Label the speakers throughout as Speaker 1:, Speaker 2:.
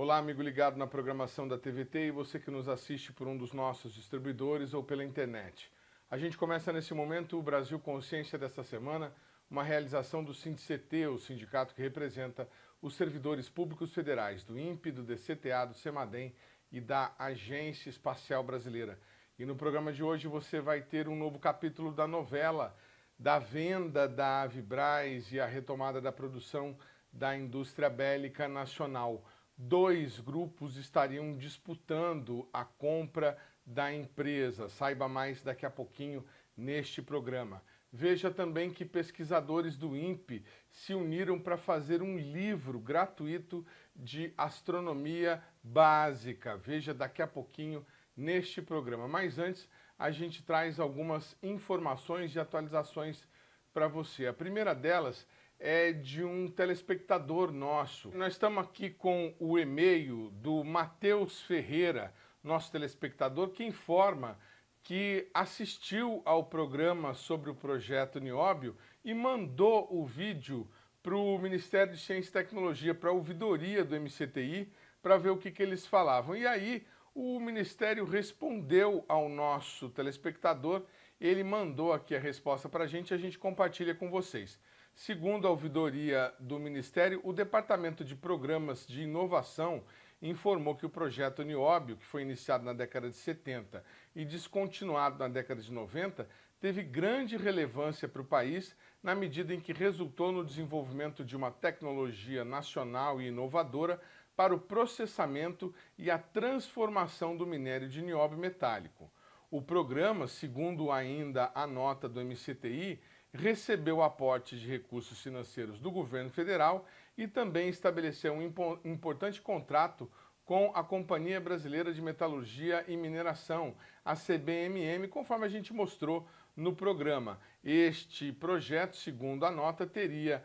Speaker 1: Olá, amigo ligado na programação da TVT e você que nos assiste por um dos nossos distribuidores ou pela internet. A gente começa nesse momento o Brasil Consciência desta semana, uma realização do SINDICT, o sindicato que representa os servidores públicos federais do INPE, do DCTA, do CEMADEM e da Agência Espacial Brasileira. E no programa de hoje você vai ter um novo capítulo da novela da venda da Avibraz e a retomada da produção da indústria bélica nacional. Dois grupos estariam disputando a compra da empresa. Saiba mais daqui a pouquinho neste programa. Veja também que pesquisadores do INPE se uniram para fazer um livro gratuito de astronomia básica. Veja daqui a pouquinho neste programa. Mas antes, a gente traz algumas informações e atualizações para você. A primeira delas é de um telespectador nosso. Nós estamos aqui com o e-mail do Matheus Ferreira, nosso telespectador, que informa que assistiu ao programa sobre o projeto Nióbio e mandou o vídeo para o Ministério de Ciência e Tecnologia, para a ouvidoria do MCTI, para ver o que eles falavam. E aí o Ministério respondeu ao nosso telespectador, ele mandou aqui a resposta para a gente compartilha com vocês. Segundo a ouvidoria do Ministério, o Departamento de Programas de Inovação informou que o projeto Nióbio, que foi iniciado na década de 70 e descontinuado na década de 90, teve grande relevância para o país na medida em que resultou no desenvolvimento de uma tecnologia nacional e inovadora para o processamento e a transformação do minério de nióbio metálico. O programa, segundo ainda a nota do MCTI, recebeu aporte de recursos financeiros do governo federal e também estabeleceu um importante contrato com a Companhia Brasileira de Metalurgia e Mineração, a CBMM, conforme a gente mostrou no programa. Este projeto, segundo a nota, teria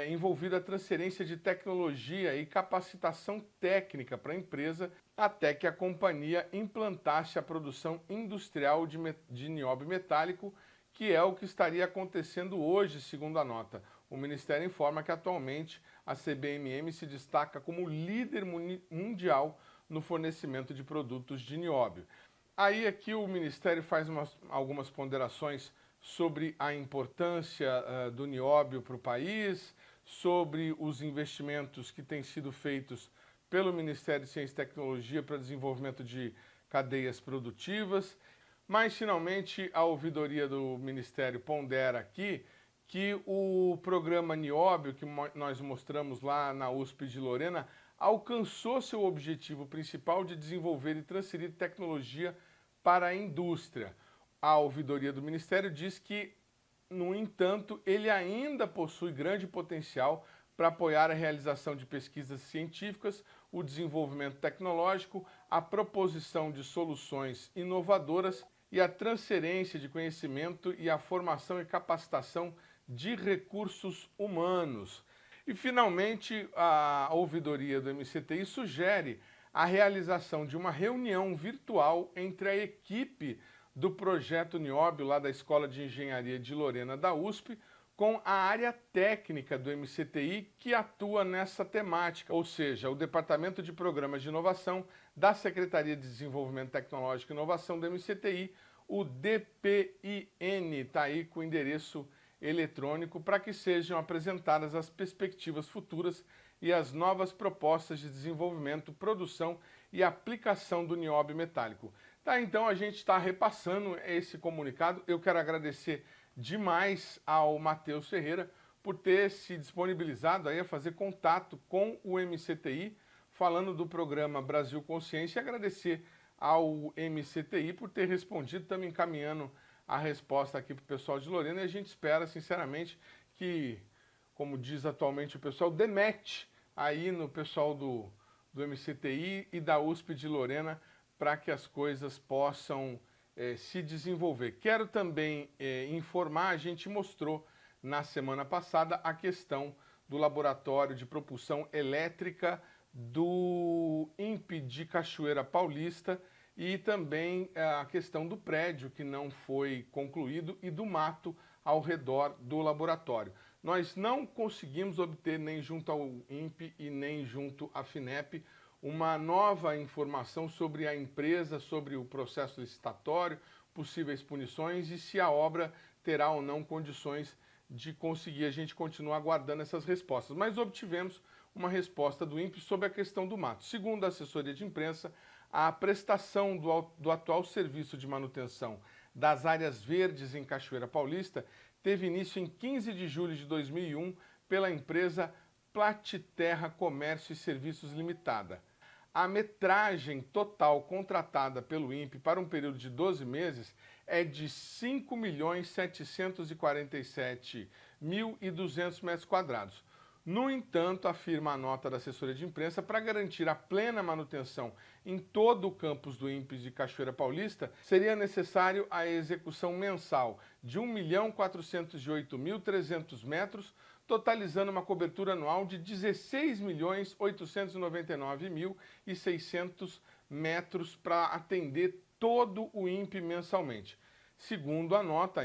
Speaker 1: envolvido a transferência de tecnologia e capacitação técnica para a empresa até que a companhia implantasse a produção industrial de nióbio metálico, que é o que estaria acontecendo hoje, segundo a nota. O Ministério informa que atualmente a CBMM se destaca como líder mundial no fornecimento de produtos de nióbio. Aí aqui o Ministério faz algumas ponderações sobre a importância do nióbio para o país, sobre os investimentos que têm sido feitos pelo Ministério de Ciência e Tecnologia para desenvolvimento de cadeias produtivas. Mas, finalmente, a ouvidoria do Ministério pondera aqui que o programa Nióbio, que nós mostramos lá na USP de Lorena, alcançou seu objetivo principal de desenvolver e transferir tecnologia para a indústria. A ouvidoria do Ministério diz que, no entanto, ele ainda possui grande potencial para apoiar a realização de pesquisas científicas, o desenvolvimento tecnológico, a proposição de soluções inovadoras e a transferência de conhecimento e a formação e capacitação de recursos humanos. E, finalmente, a ouvidoria do MCTI sugere a realização de uma reunião virtual entre a equipe do projeto Nióbio, lá da Escola de Engenharia de Lorena da USP, com a área técnica do MCTI que atua nessa temática, ou seja, o Departamento de Programas de Inovação da Secretaria de Desenvolvimento Tecnológico e Inovação do MCTI, o DPIN, está aí com o endereço eletrônico, para que sejam apresentadas as perspectivas futuras e as novas propostas de desenvolvimento, produção e aplicação do nióbio metálico. Tá, então a gente está repassando esse comunicado. Eu quero agradecer demais ao Matheus Ferreira por ter se disponibilizado aí a fazer contato com o MCTI, falando do programa Brasil Consciência, e agradecer ao MCTI por ter respondido, estamos encaminhando a resposta aqui para o pessoal de Lorena, e a gente espera, sinceramente, que, como diz atualmente o pessoal, demete aí no pessoal do MCTI e da USP de Lorena para que as coisas possam se desenvolver. Quero também informar, a gente mostrou na semana passada a questão do laboratório de propulsão elétrica do INPE de Cachoeira Paulista e também a questão do prédio que não foi concluído e do mato ao redor do laboratório. Nós não conseguimos obter nem junto ao INPE e nem junto à FINEP uma nova informação sobre a empresa, sobre o processo licitatório, possíveis punições e se a obra terá ou não condições de conseguir. A gente continua aguardando essas respostas, mas obtivemos uma resposta do INPE sobre a questão do mato. Segundo a assessoria de imprensa, a prestação do atual serviço de manutenção das áreas verdes em Cachoeira Paulista teve início em 15 de julho de 2001 pela empresa Platiterra Comércio e Serviços Limitada. A metragem total contratada pelo INPE para um período de 12 meses é de 5.747.200 metros quadrados. No entanto, afirma a nota da assessoria de imprensa, para garantir a plena manutenção em todo o campus do INPE de Cachoeira Paulista, seria necessário a execução mensal de 1.408.300 metros, totalizando uma cobertura anual de 16.899.600 metros para atender todo o INPE mensalmente. Segundo a nota,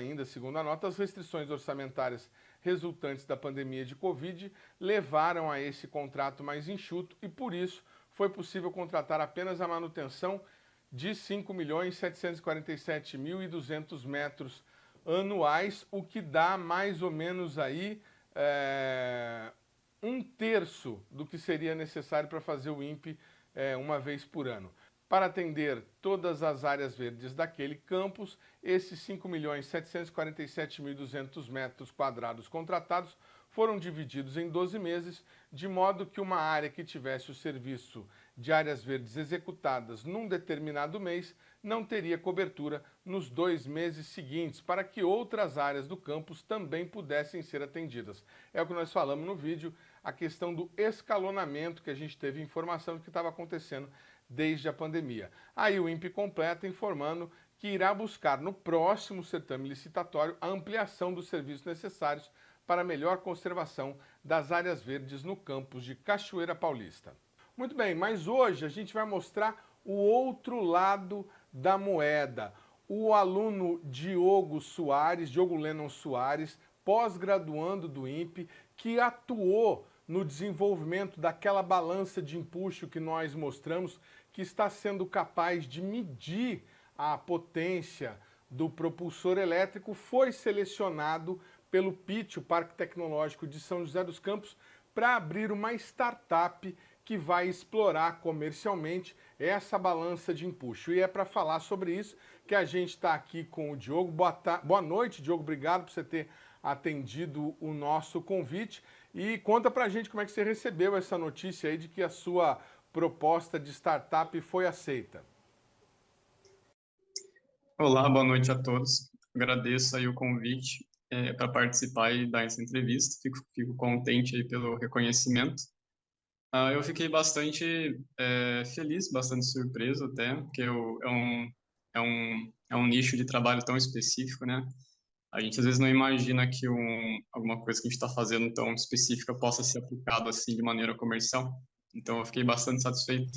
Speaker 1: as restrições orçamentárias resultantes da pandemia de Covid levaram a esse contrato mais enxuto e, por isso, foi possível contratar apenas a manutenção de 5.747.200 metros anuais, o que dá mais ou menos aí um terço do que seria necessário para fazer o INPE uma vez por ano. Para atender todas as áreas verdes daquele campus, esses 5.747.200 metros quadrados contratados foram divididos em 12 meses, de modo que uma área que tivesse o serviço de áreas verdes executadas num determinado mês não teria cobertura nos 2 meses seguintes, para que outras áreas do campus também pudessem ser atendidas. É o que nós falamos no vídeo, a questão do escalonamento, que a gente teve informação do que estava acontecendo desde a pandemia. Aí o INPE completa informando que irá buscar no próximo certame licitatório a ampliação dos serviços necessários para a melhor conservação das áreas verdes no campus de Cachoeira Paulista. Muito bem, mas hoje a gente vai mostrar o outro lado da moeda. O aluno Diogo Lennon Soares, pós-graduando do INPE, que atuou no desenvolvimento daquela balança de empuxo que nós mostramos, que está sendo capaz de medir a potência do propulsor elétrico, foi selecionado pelo PIT, o Parque Tecnológico de São José dos Campos, para abrir uma startup que vai explorar comercialmente essa balança de empuxo. E é para falar sobre isso que a gente está aqui com o Diogo. Boa noite, Diogo. Obrigado por você ter atendido o nosso convite. E conta pra gente como é que você recebeu essa notícia aí de que a sua proposta de startup foi aceita.
Speaker 2: Olá, boa noite a todos. Agradeço aí o convite para participar e dar essa entrevista. Fico contente aí pelo reconhecimento. Eu fiquei bastante feliz, bastante surpreso até, porque é um nicho de trabalho tão específico, né? A gente às vezes não imagina que alguma coisa que a gente está fazendo tão específica possa ser aplicada assim de maneira comercial. Então eu fiquei bastante satisfeito.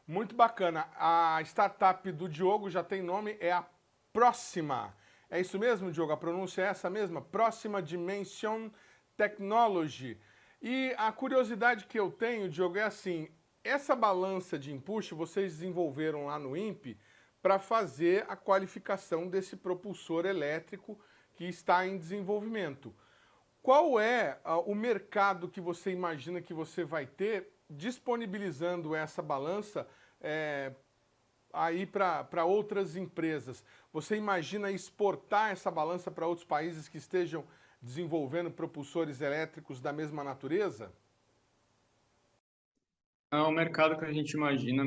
Speaker 1: Muito bacana. A startup do Diogo já tem nome, é a Próxima. É isso mesmo, Diogo? A pronúncia é essa mesma? Próxima Dimension Technology. E a curiosidade que eu tenho, Diogo, é assim, essa balança de empuxo vocês desenvolveram lá no INPE para fazer a qualificação desse propulsor elétrico que está em desenvolvimento. Qual é o mercado que você imagina que você vai ter disponibilizando essa balança aí para outras empresas? Você imagina exportar essa balança para outros países que estejam desenvolvendo propulsores elétricos da mesma natureza?
Speaker 2: O mercado que a gente imagina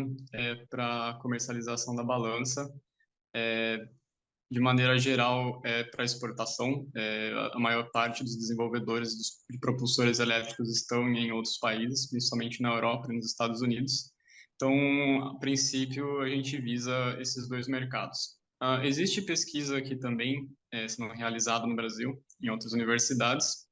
Speaker 2: para comercialização da balança, de maneira geral, para exportação. A maior parte dos desenvolvedores de propulsores elétricos estão em outros países, principalmente na Europa e nos Estados Unidos. Então, a princípio, a gente visa esses dois mercados. Existe pesquisa aqui também, sendo realizada no Brasil, em outras universidades,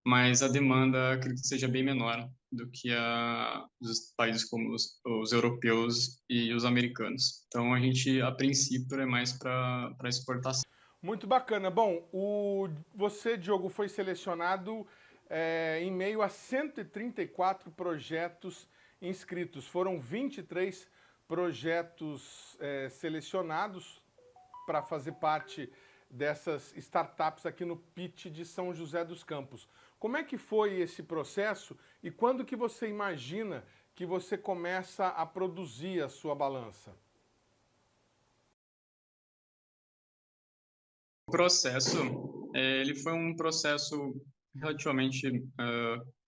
Speaker 2: mas a demanda, acredito que seja bem menor do que a dos países como os europeus e os americanos. Então, a gente, a princípio, é mais para exportação.
Speaker 1: Muito bacana. Bom, você, Diogo, foi selecionado em meio a 134 projetos inscritos. Foram 23 projetos selecionados para fazer parte dessas startups aqui no Pitch de São José dos Campos. Como é que foi esse processo e quando que você imagina que você começa a produzir a sua balança?
Speaker 2: O processo, ele foi um processo relativamente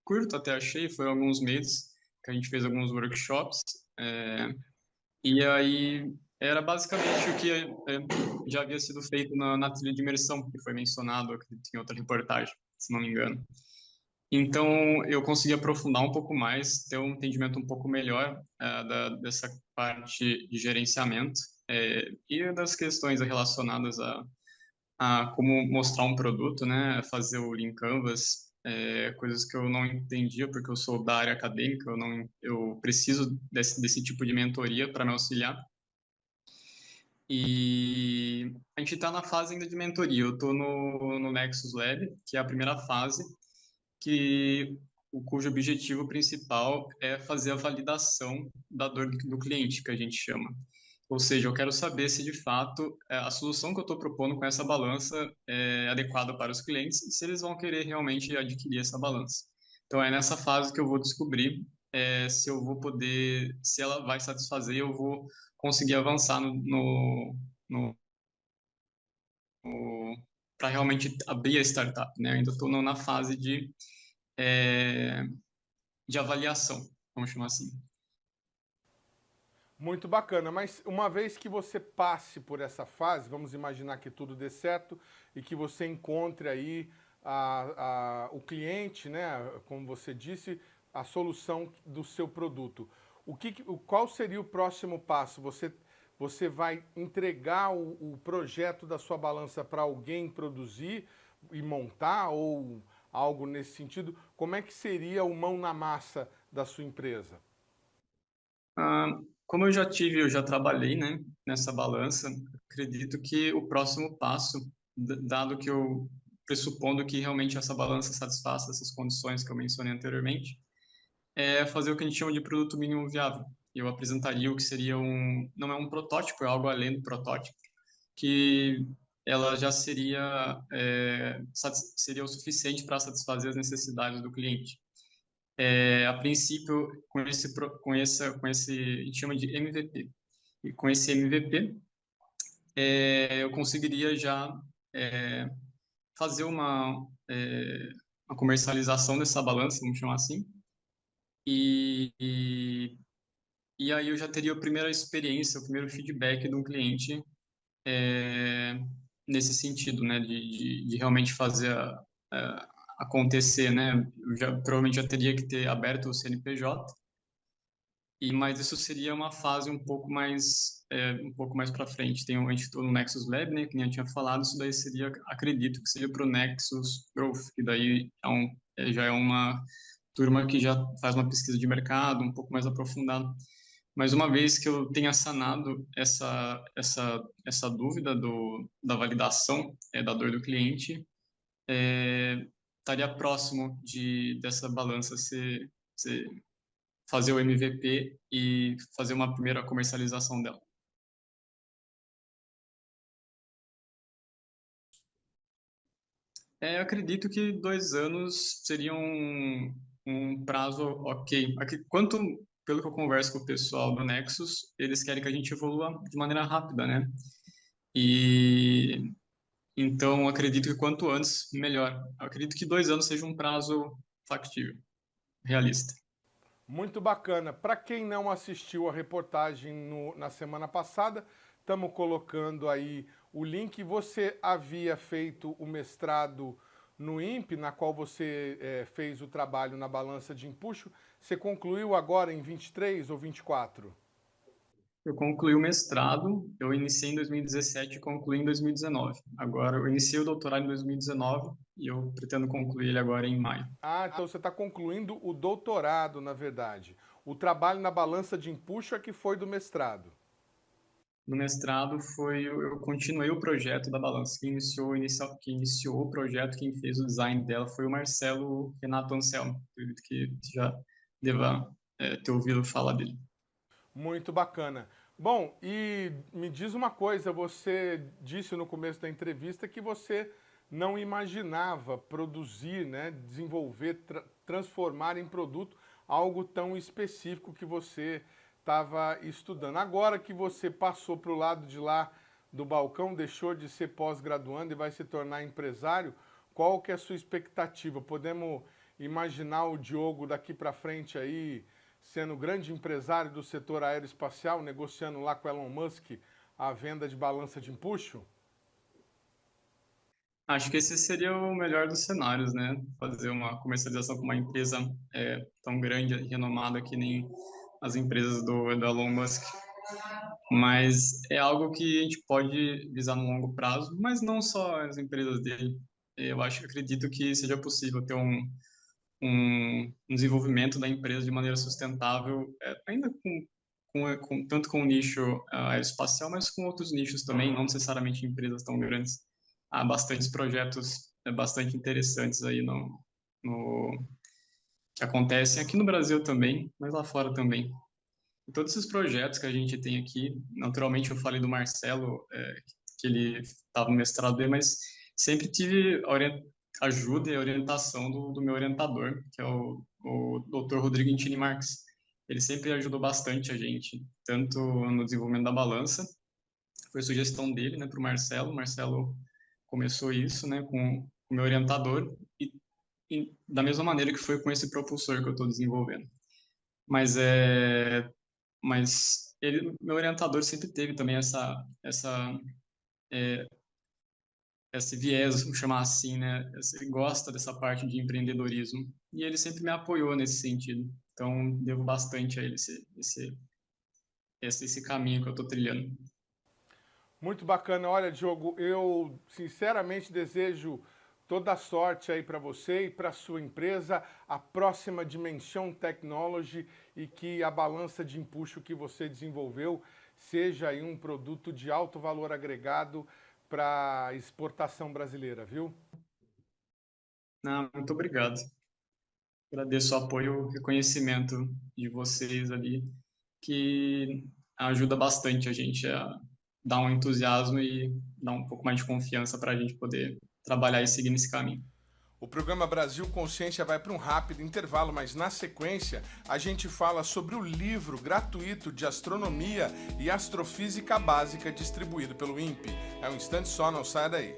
Speaker 2: curto, até achei, foi alguns meses que a gente fez alguns workshops, e aí era basicamente o que já havia sido feito na trilha de imersão, que foi mencionado, acredito, em outra reportagem, se não me engano. Então, eu consegui aprofundar um pouco mais, ter um entendimento um pouco melhor dessa parte de gerenciamento e das questões relacionadas a como mostrar um produto, né, fazer o Lean Canvas, coisas que eu não entendia porque eu sou da área acadêmica, eu preciso desse tipo de mentoria para me auxiliar. E a gente está na fase ainda de mentoria. Eu estou no Nexus Lab, que é a primeira fase, cujo objetivo principal é fazer a validação da dor do cliente, que a gente chama. Ou seja, eu quero saber se de fato a solução que eu estou propondo com essa balança é adequada para os clientes e se eles vão querer realmente adquirir essa balança. Então é nessa fase que eu vou descobrir se eu vou poder, se ela vai satisfazer, eu vou conseguir avançar para realmente abrir a startup, né? Eu ainda estou na fase é, de avaliação, vamos chamar assim.
Speaker 1: Muito bacana, mas uma vez que você passe por essa fase, vamos imaginar que tudo dê certo e que você encontre aí o cliente, né, como você disse, a solução do seu produto. Qual seria o próximo passo? Você vai entregar o projeto da sua balança para alguém produzir e montar ou algo nesse sentido? Como é que seria o mão na massa da sua empresa?
Speaker 2: Como eu já trabalhei, né, nessa balança, acredito que o próximo passo, dado que eu pressupondo que realmente essa balança satisfaça essas condições que eu mencionei anteriormente, é fazer o que a gente chama de produto mínimo viável. Eu apresentaria o que seria não é um protótipo, é algo além do protótipo, que ela já seria o suficiente para satisfazer as necessidades do cliente. A princípio, a gente chama de MVP. E com esse MVP, eu conseguiria já fazer uma comercialização dessa balança, vamos chamar assim, e, e, e aí eu já teria a primeira experiência, o primeiro feedback de um cliente nesse sentido, né, de realmente fazer acontecer, né? Provavelmente já teria que ter aberto o CNPJ, mas isso seria uma fase um pouco mais para frente. A gente está no Nexus Lab, né, que nem eu tinha falado, isso daí seria, acredito que seria para o Nexus Growth, que daí já é uma turma que já faz uma pesquisa de mercado um pouco mais aprofundada. Mas uma vez que eu tenha sanado essa dúvida da validação da dor do cliente, estaria próximo dessa balança ser fazer o MVP e fazer uma primeira comercialização dela. Eu acredito que 2 anos seria um prazo ok. Pelo que eu converso com o pessoal do Nexus, eles querem que a gente evolua de maneira rápida, né? E então acredito que quanto antes, melhor. Eu acredito que 2 anos seja um prazo factível, realista.
Speaker 1: Muito bacana. Para quem não assistiu a reportagem na semana passada, estamos colocando aí o link. Você havia feito o mestrado no INPE, na qual você fez o trabalho na balança de empuxo. Você concluiu agora em 23 ou 24?
Speaker 2: Eu concluí o mestrado, eu iniciei em 2017 e concluí em 2019. Agora, eu iniciei o doutorado em 2019 e eu pretendo concluir ele agora em maio.
Speaker 1: Ah, então você está concluindo o doutorado, na verdade. O trabalho na balança de empuxo é que foi do mestrado.
Speaker 2: No mestrado eu continuei o projeto da balança. Quem iniciou o projeto, quem fez o design dela foi o Marcelo Renato Anselmo. Acredito que já deva ter ouvido falar dele.
Speaker 1: Muito bacana. Bom, e me diz uma coisa, você disse no começo da entrevista que você não imaginava produzir, né, desenvolver, transformar em produto algo tão específico que você estava estudando. Agora que você passou para o lado de lá do balcão, deixou de ser pós-graduando e vai se tornar empresário, qual que é a sua expectativa? Podemos imaginar o Diogo daqui para frente aí sendo grande empresário do setor aeroespacial, negociando lá com Elon Musk a venda de balança de empuxo?
Speaker 2: Acho que esse seria o melhor dos cenários, né? Fazer uma comercialização com uma empresa tão grande e renomada que nem as empresas do Elon Musk. Mas é algo que a gente pode visar no longo prazo, mas não só as empresas dele. Eu acredito que seja possível ter um desenvolvimento da empresa de maneira sustentável, ainda tanto com o nicho aeroespacial, mas com outros nichos também, não necessariamente empresas tão grandes. Há bastantes projetos bastante interessantes aí no que acontecem aqui no Brasil também, mas lá fora também. E todos esses projetos que a gente tem aqui, naturalmente eu falei do Marcelo, que ele estava no mestrado dele, mas sempre tive ajuda e orientação do meu orientador, que é o Dr. Rodrigo Intini Marques. Ele sempre ajudou bastante a gente, tanto no desenvolvimento da balança, foi sugestão dele, né, para o Marcelo. O Marcelo começou isso, né, com o meu orientador, e da mesma maneira que foi com esse propulsor que eu estou desenvolvendo. Mas meu orientador sempre teve também esse viés, vamos chamar assim, né? Ele gosta dessa parte de empreendedorismo e ele sempre me apoiou nesse sentido. Então, devo bastante a ele esse caminho que eu estou trilhando.
Speaker 1: Muito bacana. Olha, Diogo, eu sinceramente desejo toda a sorte aí para você e para sua empresa, a próxima Dimensão Technology, e que a balança de empuxo que você desenvolveu seja aí um produto de alto valor agregado para exportação brasileira, viu?
Speaker 2: Não, muito obrigado. Agradeço o apoio, o reconhecimento de vocês ali, que ajuda bastante a gente a dar um entusiasmo e dar um pouco mais de confiança para a gente poder trabalhar e seguir nesse caminho.
Speaker 1: O programa Brasil Consciência vai para um rápido intervalo, mas na sequência a gente fala sobre o livro gratuito de astronomia e astrofísica básica distribuído pelo INPE. É um instante só, não saia daí.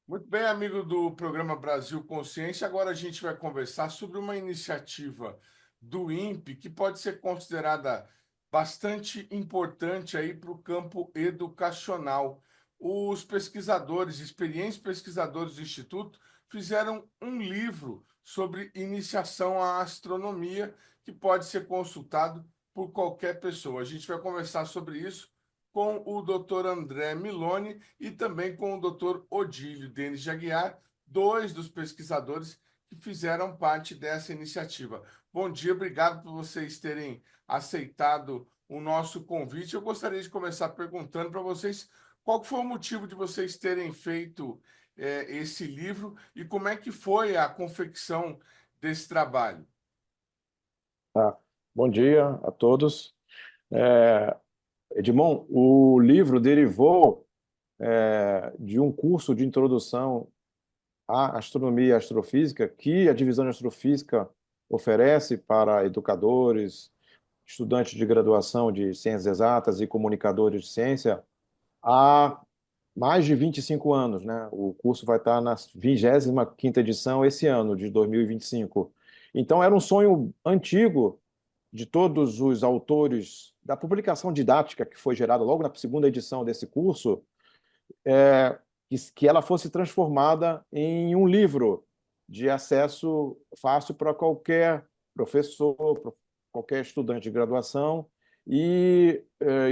Speaker 1: Muito bem, amigo do programa Brasil Consciência. Agora a gente vai conversar sobre uma iniciativa do INPE que pode ser considerada bastante importante aí para o campo educacional. Os pesquisadores, experientes pesquisadores do Instituto, fizeram um livro sobre iniciação à astronomia que pode ser consultado por qualquer pessoa. A gente vai conversar sobre isso com o Dr. André Miloni e também com o Dr. Odílio Denis de Aguiar, dois dos pesquisadores que fizeram parte dessa iniciativa. Bom dia, obrigado por vocês terem aceitado o nosso convite. Eu gostaria de começar perguntando para vocês qual foi o motivo de vocês terem feito esse livro e como é que foi a confecção desse trabalho.
Speaker 3: Tá. Bom dia a todos. Edmond, o livro derivou de um curso de introdução à astronomia e astrofísica que a divisão de astrofísica oferece para educadores, estudantes de graduação de ciências exatas e comunicadores de ciência há mais de 25 anos, né? O curso vai estar na 25ª edição esse ano, de 2025. Então, era um sonho antigo de todos os autores da publicação didática que foi gerada logo na segunda edição desse curso, que ela fosse transformada em um livro de acesso fácil para qualquer professor, qualquer estudante de graduação e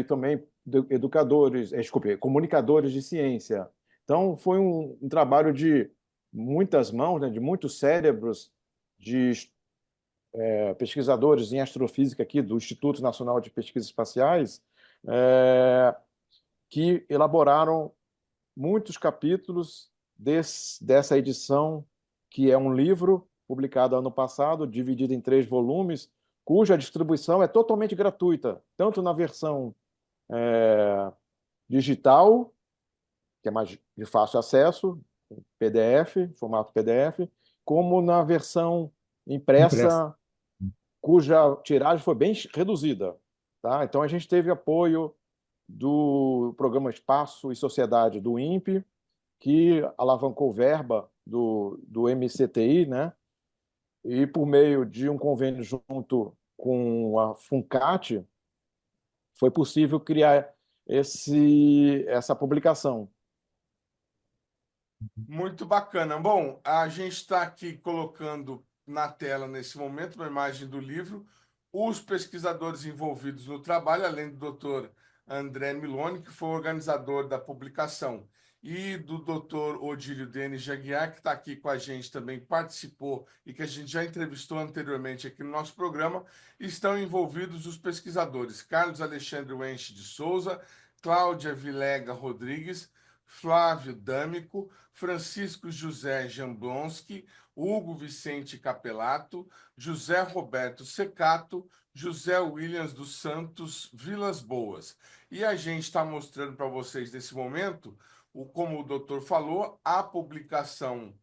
Speaker 3: também educadores, desculpe, comunicadores de ciência. Então, foi um trabalho de muitas mãos, né, de muitos cérebros, de pesquisadores em astrofísica aqui do Instituto Nacional de Pesquisas Espaciais, que elaboraram muitos capítulos dessa edição, que é um livro publicado ano passado, dividido em 3 volumes, cuja distribuição é totalmente gratuita, tanto na versão digital, que é mais de fácil acesso, PDF, formato PDF, como na versão
Speaker 4: Impressa.
Speaker 3: impressa, cuja tiragem foi bem reduzida. Tá? Então, a gente teve apoio do programa Espaço e Sociedade do INPE, que alavancou verba do MCTI, né? E por meio de um convênio junto com a FUNCAT, foi possível criar essa publicação.
Speaker 1: Muito bacana. Bom, a gente está aqui colocando na tela, nesse momento, uma imagem do livro, os pesquisadores envolvidos no trabalho, além do doutor André Miloni, que foi o organizador da publicação, e do doutor Odílio Denis Jaguiar, que está aqui com a gente também, participou e que a gente já entrevistou anteriormente aqui no nosso programa, estão envolvidos os pesquisadores Carlos Alexandre Wenche de Souza, Cláudia Vilega Rodrigues, Flávio D'Amico, Francisco José Jamblonski, Hugo Vicente Capelato, José Roberto Secato, José Williams dos Santos Vilas Boas. E a gente está mostrando para vocês nesse momento, como o doutor falou, a publicação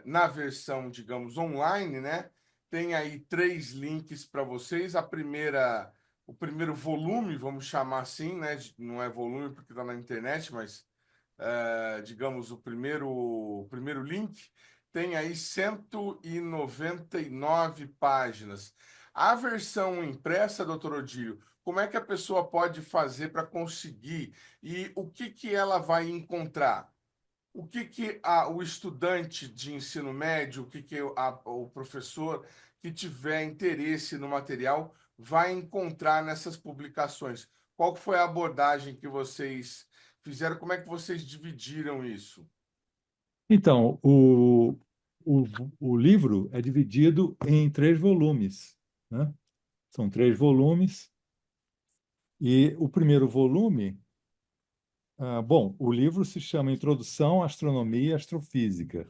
Speaker 1: na versão, digamos, online, né? Tem aí 3 links para vocês. O primeiro volume, vamos chamar assim, né? Não é volume porque está na internet, mas digamos, o primeiro link, tem aí 199 páginas. A versão impressa, doutor Odílio, como é que a pessoa pode fazer para conseguir? E o que ela vai encontrar? O que o estudante de ensino médio, o professor que tiver interesse no material vai encontrar nessas publicações? Qual foi a abordagem que vocês fizeram? Como é que vocês dividiram isso?
Speaker 4: Então, o, o livro é dividido em 3 volumes, né? São 3 volumes. E o primeiro volume, bom, o livro se chama Introdução à Astronomia e Astrofísica.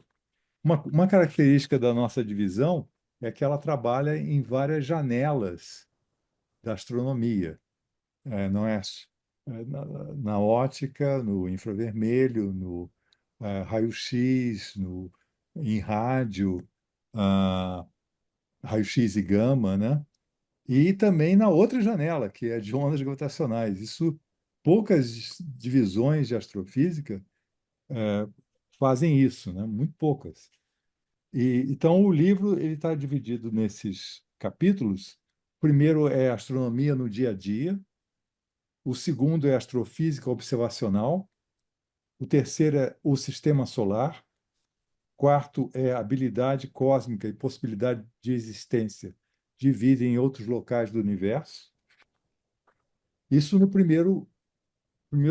Speaker 4: Uma característica da nossa divisão é que ela trabalha em várias janelas da astronomia. Não é, na ótica, no infravermelho, no raio-x, em rádio, ah, raio-x e gama, né? E também na outra janela, que é de ondas gravitacionais. Isso, poucas divisões de astrofísica fazem isso, né? Muito poucas. Então, o livro ele está dividido nesses capítulos. O primeiro é astronomia no dia a dia, o segundo é astrofísica observacional, o terceiro é o sistema solar, quarto é habilidade cósmica e possibilidade de existência de vida em outros locais do universo. Isso no primeiro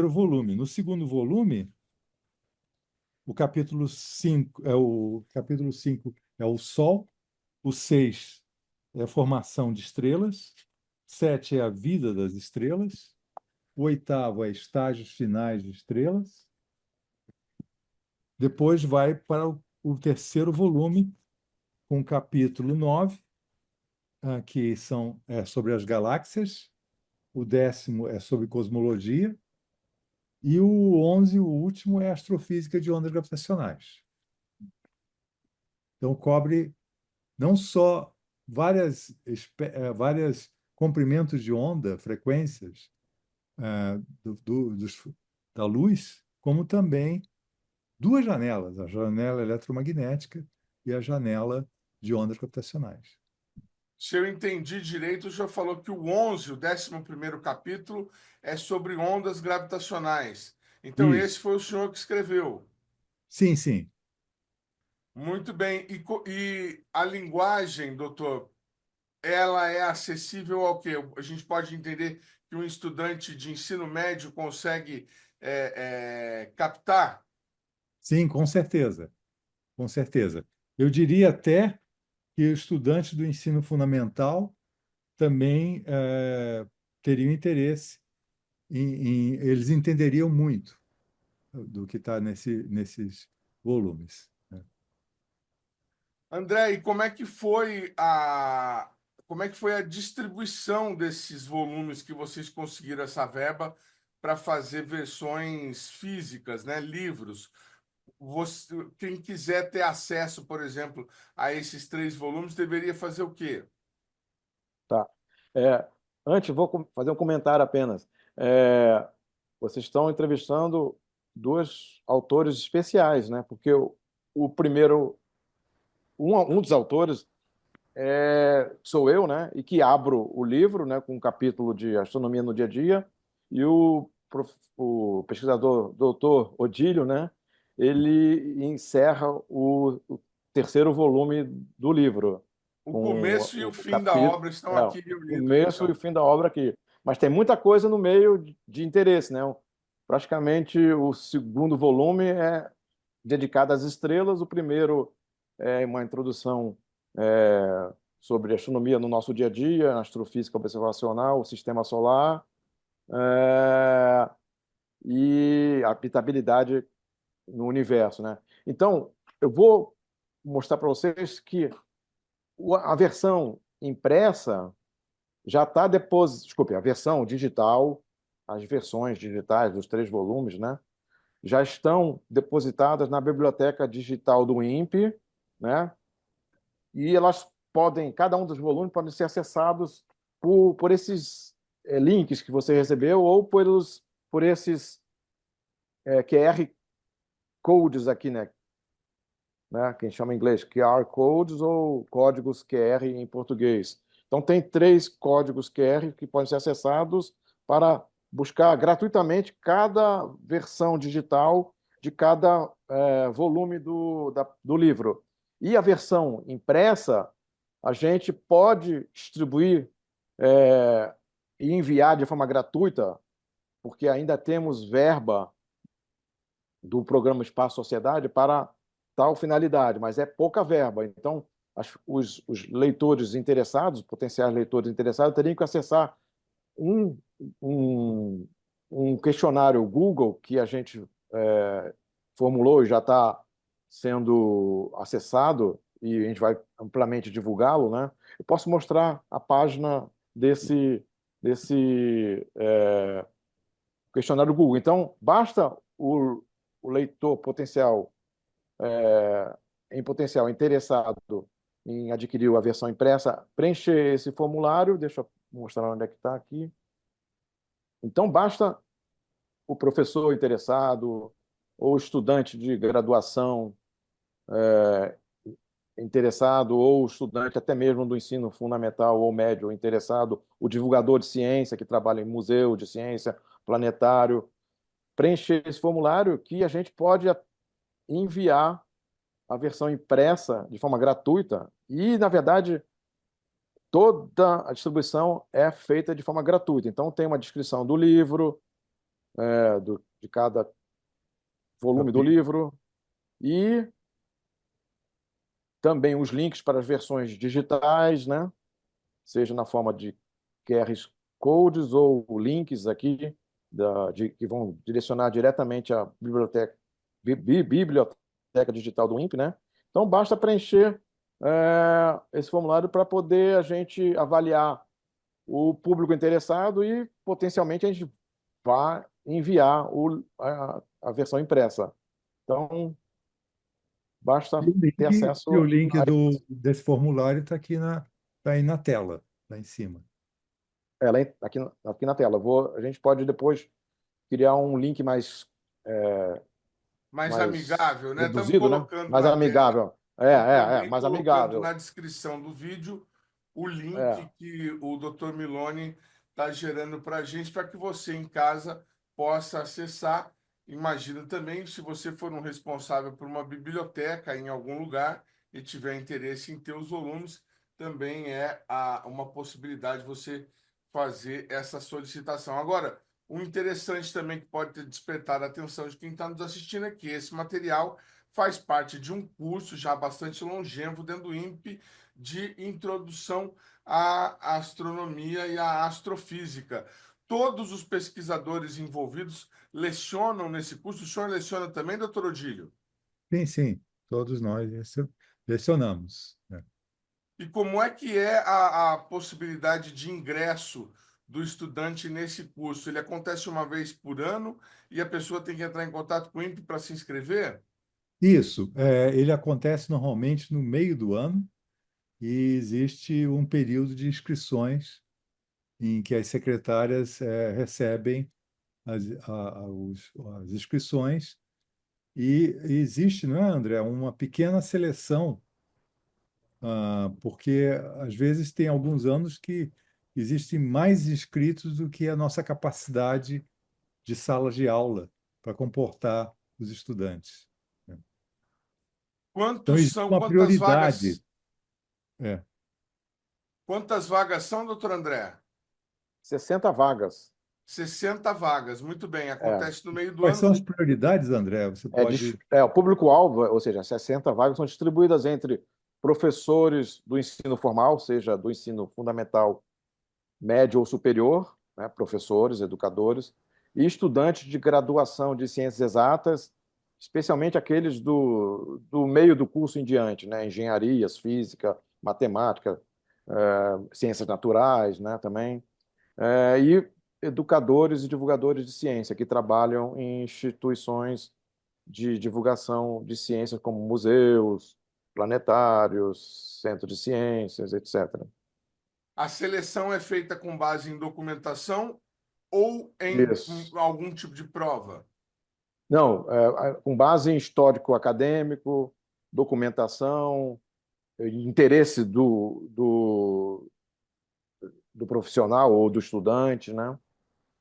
Speaker 4: volume. No segundo volume, o capítulo 5 é o Sol, o 6 é a formação de estrelas, 7 é a vida das estrelas, o 8º é estágios finais de estrelas. Depois vai para o terceiro volume, com o capítulo 9, que é sobre as galáxias, o 10º é sobre cosmologia, e o 11, o último, é astrofísica de ondas gravitacionais. Então, cobre não só várias comprimentos de onda, frequências da luz, como também 2 janelas, a janela eletromagnética e a janela de ondas gravitacionais.
Speaker 1: Se eu entendi direito, o senhor falou que o 11, o 11º capítulo, é sobre ondas gravitacionais. Então, esse
Speaker 4: Isso.
Speaker 1: foi o senhor que escreveu.
Speaker 4: Sim, sim.
Speaker 1: Muito bem. E a linguagem, doutor, ela é acessível ao quê? A gente pode entender que um estudante de ensino médio consegue captar?
Speaker 4: Sim, com certeza. Com certeza. Eu diria até que estudantes do ensino fundamental também teriam interesse eles entenderiam muito do que está nesses volumes, né?
Speaker 1: André, e como é que foi a distribuição desses volumes que vocês conseguiram essa verba para fazer versões físicas, né, livros? Quem quiser ter acesso, por exemplo, a esses 3 volumes, deveria fazer o quê?
Speaker 3: Tá. É, antes, vou fazer um comentário apenas. É, vocês estão entrevistando dois autores especiais, né? Porque o primeiro, um dos autores sou eu, né? E que abro o livro, né? Com um capítulo de astronomia no dia a dia, e o pesquisador doutor Odílio, né? Ele encerra o terceiro volume do livro,
Speaker 1: O
Speaker 3: com
Speaker 1: começo e o
Speaker 3: o
Speaker 1: fim da
Speaker 3: capítulo,
Speaker 1: obra estão aqui
Speaker 3: o
Speaker 1: reunidos,
Speaker 3: começo e o
Speaker 1: então.
Speaker 3: fim da obra aqui. Mas tem muita coisa no meio de interesse, né? Praticamente o segundo volume é dedicado às estrelas, o primeiro é uma introdução sobre astronomia no nosso dia a dia, astrofísica observacional, o sistema solar, é, e a habitabilidade no universo, né? Então, eu vou mostrar para vocês que a versão impressa já está desculpe, a versão digital, as versões digitais dos 3 volumes, né? Já estão depositadas na biblioteca digital do INPE, né? E elas podem, cada um dos volumes podem ser acessados por esses links que você recebeu ou por esses QR codes aqui, né? Que a gente chama em inglês QR codes ou códigos QR em português. Então, tem 3 códigos QR que podem ser acessados para buscar gratuitamente cada versão digital de cada volume do livro. E a versão impressa, a gente pode distribuir e enviar de forma gratuita, porque ainda temos verba do programa Espaço Sociedade para tal finalidade, mas é pouca verba. Então, os leitores interessados, potenciais leitores interessados, teriam que acessar um, um, um questionário Google que a gente formulou e já está sendo acessado, e a gente vai amplamente divulgá-lo, né? Eu posso mostrar a página desse questionário Google. Então, basta o leitor potencial, em potencial interessado em adquirir a versão impressa, preencher esse formulário. Deixa eu mostrar onde é que está aqui. Então, basta o professor interessado ou estudante de graduação interessado, ou estudante até mesmo do ensino fundamental ou médio interessado, o divulgador de ciência que trabalha em museu de ciência, planetário, preencher esse formulário que a gente pode enviar a versão impressa de forma gratuita e, na verdade, toda a distribuição é feita de forma gratuita. Então, tem uma descrição do livro, de cada volume do livro, e também os links para as versões digitais, né? Seja na forma de QR codes ou links aqui que vão direcionar diretamente à biblioteca digital do INPE, né? Então, basta preencher esse formulário para poder a gente avaliar o público interessado e, potencialmente, a gente vai enviar a versão impressa. Então, basta ter
Speaker 4: E o
Speaker 3: acesso
Speaker 4: link
Speaker 3: a
Speaker 4: desse formulário está tá aí na tela, lá em cima.
Speaker 3: ela aqui na tela. A gente pode depois criar um link
Speaker 1: Mais
Speaker 3: mais
Speaker 1: amigável, né? Estamos
Speaker 3: reduzido, né?
Speaker 1: colocando
Speaker 3: Mais
Speaker 1: na tela
Speaker 3: amigável.
Speaker 1: e também
Speaker 3: Mais
Speaker 1: colocando na
Speaker 3: amigável.
Speaker 1: descrição do vídeo o
Speaker 3: É.
Speaker 1: link que o Dr. Milone está gerando para a gente, para que você em casa possa acessar. Imagina também, se você for um responsável por uma biblioteca em algum lugar e tiver interesse em ter os volumes, também é uma possibilidade de você fazer essa solicitação. Agora, o interessante também que pode ter despertado a atenção de quem está nos assistindo é que esse material faz parte de um curso já bastante longevo dentro do INPE de introdução à astronomia e à astrofísica. todos os pesquisadores envolvidos lecionam nesse curso. O senhor leciona também, doutor Odílio?
Speaker 4: Sim, sim, todos nós lecionamos, né?
Speaker 1: E como é que é a possibilidade de ingresso do estudante nesse curso? Ele acontece uma vez por ano e a pessoa tem que entrar em contato com o INPE para se inscrever?
Speaker 4: Isso, ele acontece normalmente no meio do ano e existe um período de inscrições em que as secretárias recebem as inscrições e existe, não é, André, uma pequena seleção, porque às vezes tem alguns anos que existem mais inscritos do que a nossa capacidade de salas de aula para comportar os estudantes, né? Então,
Speaker 1: Quantos
Speaker 4: existe
Speaker 1: são,
Speaker 4: uma
Speaker 1: quantas
Speaker 4: prioridade.
Speaker 1: vagas,
Speaker 4: É.
Speaker 1: quantas vagas são, doutor André?
Speaker 3: 60 vagas.
Speaker 1: 60 vagas, muito bem.
Speaker 3: É,
Speaker 1: Acontece no meio do
Speaker 4: Quais são
Speaker 1: ano.
Speaker 4: as prioridades, André? Você pode.
Speaker 3: o público-alvo, ou seja, 60 vagas são distribuídas entre professores do ensino formal, seja do ensino fundamental, médio ou superior, né, professores, educadores, e estudantes de graduação de ciências exatas, especialmente aqueles do meio do curso em diante, né, engenharias, física, matemática, ciências naturais, né, também, e educadores e divulgadores de ciência que trabalham em instituições de divulgação de ciências como museus, planetários, centros de ciências, etc.
Speaker 1: A seleção é feita com base em documentação ou em
Speaker 3: Isso.
Speaker 1: algum tipo de prova?
Speaker 3: Não, com base em histórico acadêmico, documentação, interesse do profissional ou do estudante, né?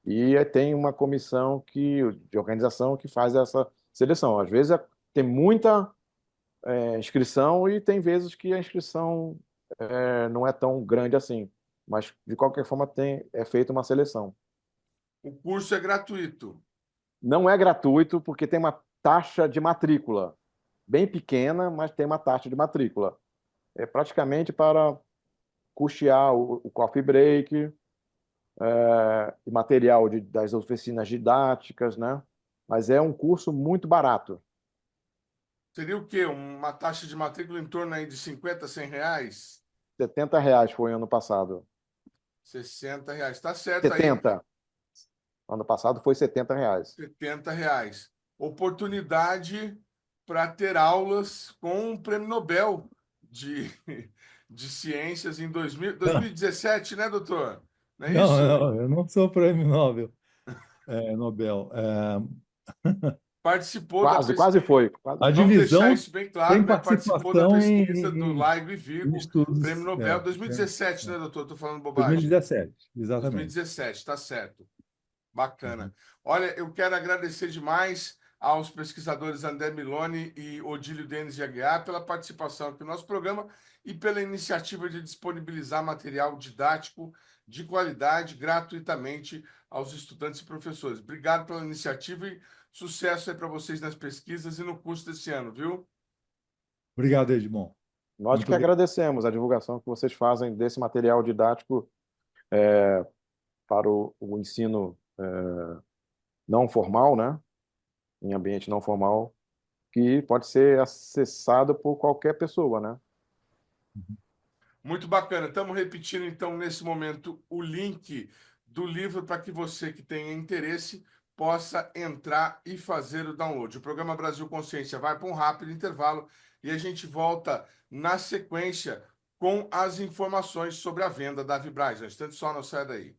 Speaker 3: E tem uma comissão de organização que faz essa seleção. Às vezes tem muita inscrição e tem vezes que a inscrição não é tão grande assim. Mas, de qualquer forma, é feita uma seleção.
Speaker 1: O curso é gratuito.
Speaker 3: Não é gratuito porque tem uma taxa de matrícula bem pequena, mas tem uma taxa de matrícula. É praticamente para custear o coffee break, e material das oficinas didáticas, né? Mas é um curso muito barato.
Speaker 1: Seria o quê? Uma taxa de matrícula em torno aí de 50, 100 reais?
Speaker 3: R$ 70 foi ano passado.
Speaker 1: 60 reais. Tá certo aí.
Speaker 3: 70. Ano passado foi R$ 70.
Speaker 1: 70 reais. Oportunidade para ter aulas com o Prêmio Nobel de, de Ciências em 2017, né, doutor? Não é
Speaker 4: Não,
Speaker 1: isso?
Speaker 4: não, eu não sou prêmio Nobel, Nobel.
Speaker 1: Participou da
Speaker 3: Quase, quase
Speaker 1: pesquisa.
Speaker 3: foi. Quase
Speaker 4: A
Speaker 3: foi.
Speaker 1: Vamos deixar
Speaker 4: divisão
Speaker 1: isso bem claro,
Speaker 4: tem
Speaker 1: né? Participou da
Speaker 4: participação
Speaker 1: pesquisa do Laigo e
Speaker 4: em
Speaker 1: Vigo, Prêmio
Speaker 4: estudos.
Speaker 1: Nobel 2017, né, doutor? Estou falando bobagem.
Speaker 4: 2017, exatamente.
Speaker 1: 2017, tá certo. Bacana. Olha, eu quero agradecer demais aos pesquisadores André Miloni e Odílio Denis de Aguiar pela participação aqui no nosso programa e pela iniciativa de disponibilizar material didático de qualidade gratuitamente aos estudantes e professores. Obrigado pela iniciativa e sucesso aí para vocês nas pesquisas e no curso desse ano, viu?
Speaker 4: Obrigado, Edmond.
Speaker 3: Nós
Speaker 4: Muito
Speaker 3: que
Speaker 4: obrigado.
Speaker 3: agradecemos a divulgação que vocês fazem desse material didático para o ensino não formal, né? Em ambiente não formal, que pode ser acessado por qualquer pessoa, né?
Speaker 1: Muito bacana. Estamos repetindo, então, nesse momento, o link do livro para que você que tenha interesse possa entrar e fazer o download. O programa Brasil Consciência vai para um rápido intervalo e a gente volta na sequência com as informações sobre a venda da Vibraz. Um instante só, não sai daí.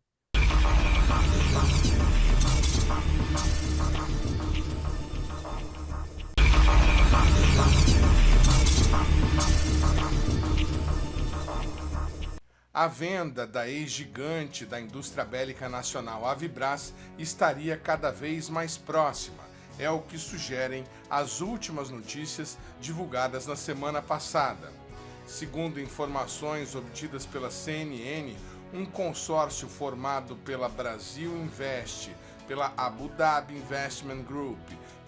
Speaker 1: A venda da ex-gigante da indústria bélica nacional, a Vibraz, estaria cada vez mais próxima. É o que sugerem as últimas notícias divulgadas na semana passada. Segundo informações obtidas pela CNN, um consórcio formado pela Brasil Invest, pela Abu Dhabi Investment Group,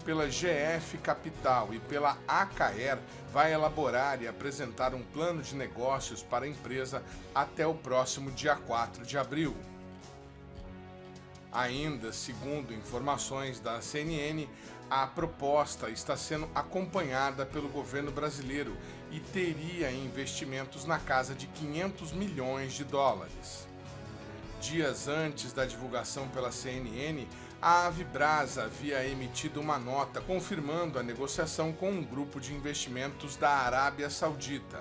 Speaker 1: pela GF Capital e pela Acaer vai elaborar e apresentar um plano de negócios para a empresa até o próximo dia 4 de abril. Ainda, segundo informações da CNN, a proposta está sendo acompanhada pelo governo brasileiro e teria investimentos na casa de 500 milhões de dólares. Dias antes da divulgação pela CNN, a Avibras havia emitido uma nota confirmando a negociação com um grupo de investimentos da Arábia Saudita.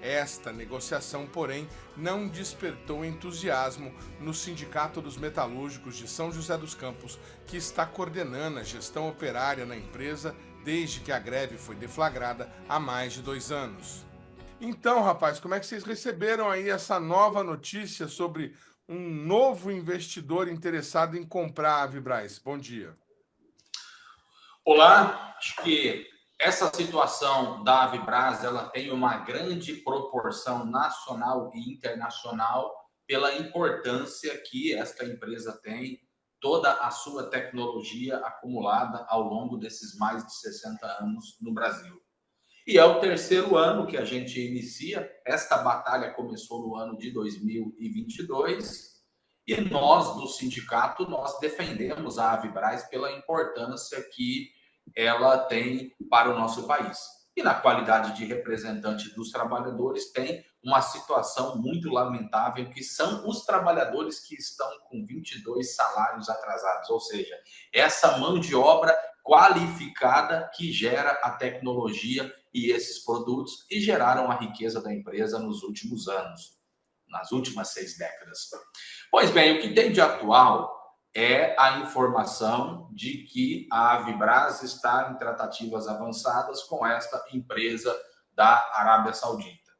Speaker 1: Esta negociação, porém, não despertou entusiasmo no Sindicato dos Metalúrgicos de São José dos Campos, que está coordenando a gestão operária na empresa desde que a greve foi deflagrada há mais de 2 anos. Então, rapaz, como é que vocês receberam aí essa nova notícia sobre um novo investidor interessado em comprar a Avibras? Bom dia.
Speaker 5: Olá, acho que essa situação da Avibras, ela tem uma grande proporção nacional e internacional pela importância que esta empresa tem, toda a sua tecnologia acumulada ao longo desses mais de 60 anos no Brasil. E é o 3º ano que a gente inicia, esta batalha começou no ano de 2022, e nós, do sindicato, nós defendemos a Avibras pela importância que ela tem para o nosso país. E na qualidade de representante dos trabalhadores, tem uma situação muito lamentável, que são os trabalhadores que estão com 22 salários atrasados, ou seja, essa mão de obra qualificada que gera a tecnologia e esses produtos e geraram a riqueza da empresa nos últimos anos, nas últimas 6 décadas. Pois bem, o que tem de atual é a informação de que a Avibras está em tratativas avançadas com esta empresa da Arábia Saudita.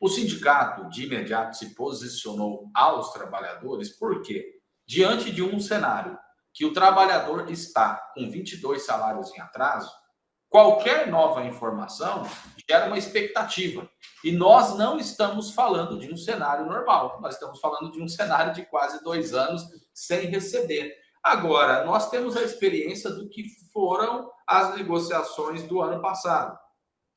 Speaker 5: O sindicato, de imediato, se posicionou aos trabalhadores, porque, diante de um cenário que o trabalhador está com 22 salários em atraso, qualquer nova informação gera uma expectativa. E nós não estamos falando de um cenário normal, nós estamos falando de um cenário de quase 2 anos sem receber. Agora, nós temos a experiência do que foram as negociações do ano passado.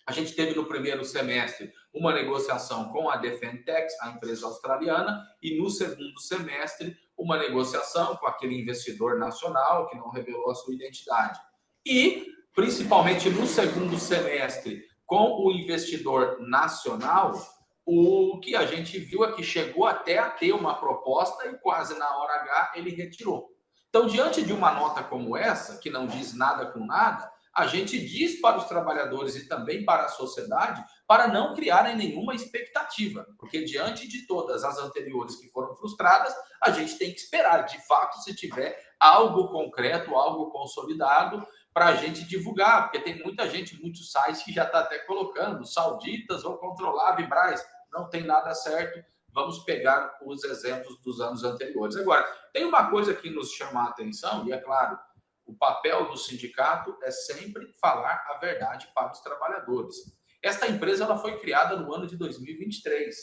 Speaker 5: A gente teve no primeiro semestre uma negociação com a Defentex, a empresa australiana, e no segundo semestre uma negociação com aquele investidor nacional que não revelou a sua identidade. E, principalmente no segundo semestre, com o investidor nacional, o que a gente viu é que chegou até a ter uma proposta e quase na hora H ele retirou. Então, diante de uma nota como essa, que não diz nada com nada, a gente diz para os trabalhadores e também para a sociedade para não criarem nenhuma expectativa, porque diante de todas as anteriores que foram frustradas, a gente tem que esperar, de fato, se tiver algo concreto, algo consolidado, para a gente divulgar, porque tem muita gente, muitos sites que já está até colocando, sauditas vão controlar a Avibras, não tem nada certo, vamos pegar os exemplos dos anos anteriores. Agora, tem uma coisa que nos chama a atenção, e é claro, o papel do sindicato é sempre falar a verdade para os trabalhadores. Esta empresa ela foi criada no ano de 2023.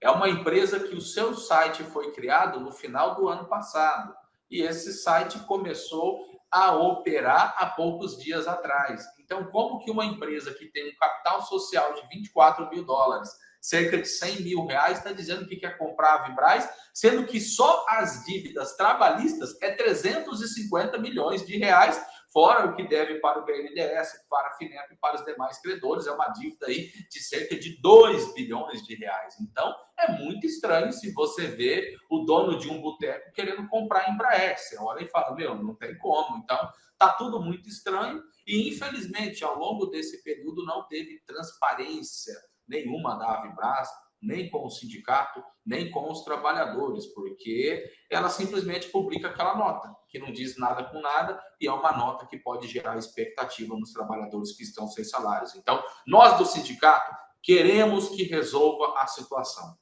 Speaker 5: É uma empresa que o seu site foi criado no final do ano passado, e esse site começou a operar há poucos dias atrás. Então, como que uma empresa que tem um capital social de 24 mil dólares, cerca de 100 mil reais, está dizendo que quer comprar a Avibras, sendo que só as dívidas trabalhistas é 350 milhões de reais, fora o que deve para o BNDES, para a FINEP e para os demais credores. É uma dívida aí de cerca de 2 bilhões de reais. Então, é muito estranho se você vê o dono de um boteco querendo comprar a Embraer. Você olha e fala, meu, não tem como. Então, tá tudo muito estranho e, infelizmente, ao longo desse período não teve transparência nenhuma da Avibras, nem com o sindicato, nem com os trabalhadores, porque ela simplesmente publica aquela nota, que não diz nada com nada, e é uma nota que pode gerar expectativa nos trabalhadores que estão sem salários. Então, nós do sindicato queremos que resolva a situação.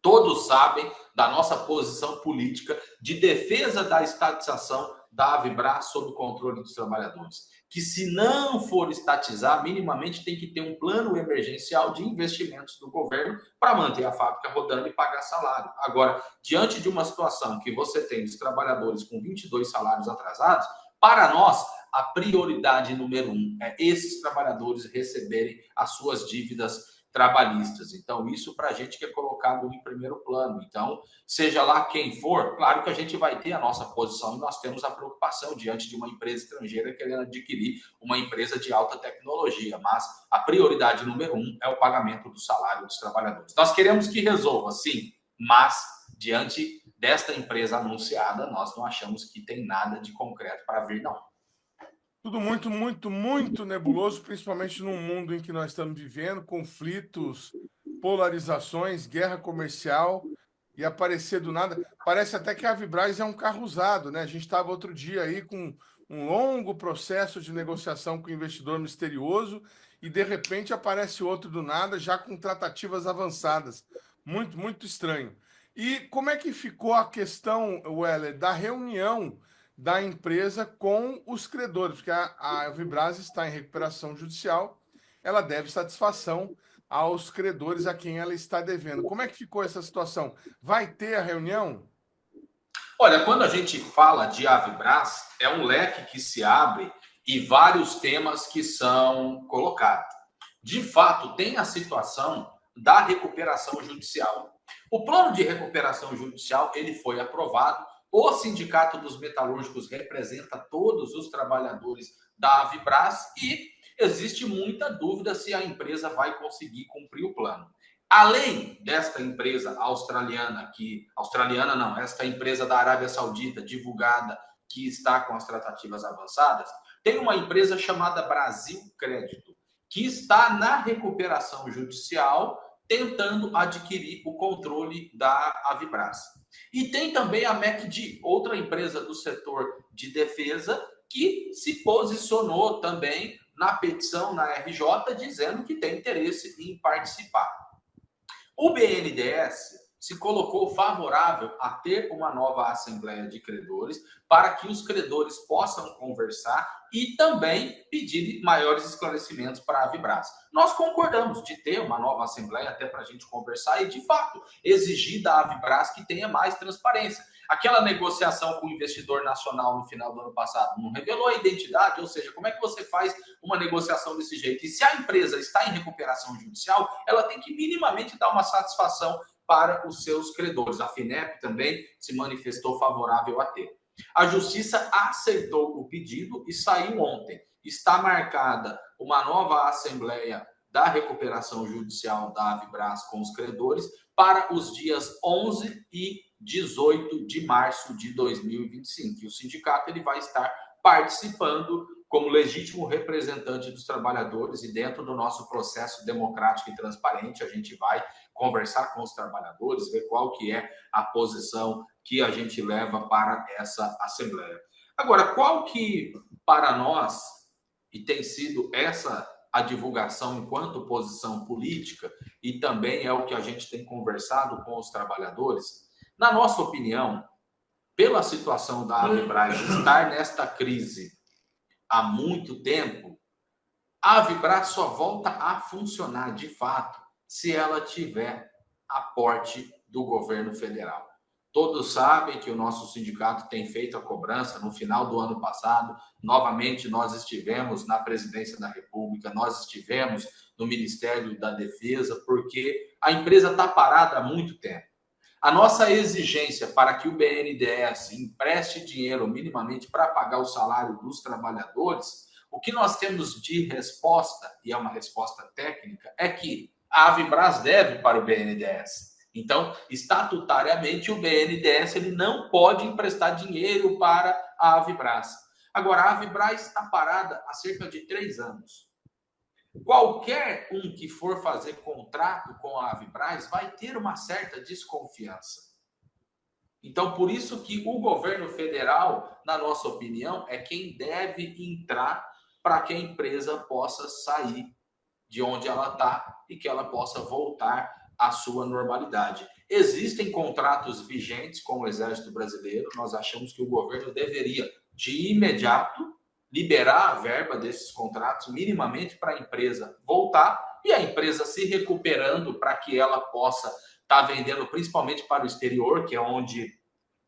Speaker 5: Todos sabem da nossa posição política de defesa da estatização da Avibras sob o controle dos trabalhadores. Que se não for estatizar, minimamente tem que ter um plano emergencial de investimentos do governo para manter a fábrica rodando e pagar salário. Agora, diante de uma situação que você tem os trabalhadores com 22 salários atrasados, para nós, a prioridade número 1 é esses trabalhadores receberem as suas dívidas trabalhistas. Então, isso para a gente que é colocado em primeiro plano. Então, seja lá quem for, claro que a gente vai ter a nossa posição e nós temos a preocupação diante de uma empresa estrangeira querendo adquirir uma empresa de alta tecnologia, mas a prioridade número 1 é o pagamento do salário dos trabalhadores. Nós queremos que resolva, sim, mas diante desta empresa anunciada, nós não achamos que tem nada de concreto para vir, não.
Speaker 1: Tudo muito, muito, muito nebuloso, principalmente num mundo em que nós estamos vivendo, conflitos, polarizações, guerra comercial, e aparecer do nada. Parece até que a Avibraz é um carro usado, né? A gente estava outro dia aí com um longo processo de negociação com o investidor misterioso e de repente aparece outro do nada, já com tratativas avançadas. Muito, muito estranho. E como é que ficou a questão, Weller, da reunião da empresa com os credores? Porque a Avibraz está em recuperação judicial, ela deve satisfação aos credores a quem ela está devendo. Como é que ficou essa situação? Vai ter a reunião?
Speaker 5: Olha, quando a gente fala de Avibraz, é um leque que se abre e vários temas que são colocados. De fato, tem a situação da recuperação judicial. O plano de recuperação judicial ele foi aprovado. O Sindicato dos Metalúrgicos representa todos os trabalhadores da Avibraz e existe muita dúvida se a empresa vai conseguir cumprir o plano. Além desta empresa australiana, esta empresa da Arábia Saudita divulgada que está com as tratativas avançadas, tem uma empresa chamada Brasil Crédito, que está na recuperação judicial tentando adquirir o controle da Avibraz. E tem também a MECD, outra empresa do setor de defesa, que se posicionou também na petição na RJ, dizendo que tem interesse em participar. O BNDES se colocou favorável a ter uma nova Assembleia de Credores para que os credores possam conversar e também pedir maiores esclarecimentos para a Avibraz. Nós concordamos de ter uma nova Assembleia até para a gente conversar e, de fato, exigir da Avibraz que tenha mais transparência. Aquela negociação com o investidor nacional no final do ano passado não revelou a identidade, ou seja, como é que você faz uma negociação desse jeito? E se a empresa está em recuperação judicial, ela tem que minimamente dar uma satisfação para os seus credores. A FINEP também se manifestou favorável a ter. A Justiça aceitou o pedido e saiu ontem. Está marcada uma nova Assembleia da Recuperação Judicial da Avibraz com os credores para os dias 11 e 18 de março de 2025. E o sindicato ele vai estar participando como legítimo representante dos trabalhadores e dentro do nosso processo democrático e transparente, a gente vai conversar com os trabalhadores, ver qual que é a posição que a gente leva para essa Assembleia. Agora, qual que, para nós, e tem sido essa a divulgação enquanto posição política, e também é o que a gente tem conversado com os trabalhadores, na nossa opinião, pela situação da Avibraz estar nesta crise há muito tempo, a Avibraz só volta a funcionar de fato se ela tiver aporte do governo federal. Todos sabem que o nosso sindicato tem feito a cobrança no final do ano passado. Novamente, nós estivemos na Presidência da República, nós estivemos no Ministério da Defesa, porque a empresa está parada há muito tempo. A nossa exigência para que o BNDES empreste dinheiro minimamente para pagar o salário dos trabalhadores, o que nós temos de resposta, e é uma resposta técnica, é que a Avibraz deve para o BNDES. Então, estatutariamente, o BNDES ele não pode emprestar dinheiro para a Avibraz. Agora, a Avibraz está parada há cerca de 3 anos. Qualquer um que for fazer contrato com a Avibraz vai ter uma certa desconfiança. Então, por isso que o governo federal, na nossa opinião, é quem deve entrar para que a empresa possa sair de onde ela está e que ela possa voltar à sua normalidade. Existem contratos vigentes com o Exército Brasileiro, nós achamos que o governo deveria, de imediato, liberar a verba desses contratos minimamente para a empresa voltar e a empresa se recuperando para que ela possa estar vendendo principalmente para o exterior, que é onde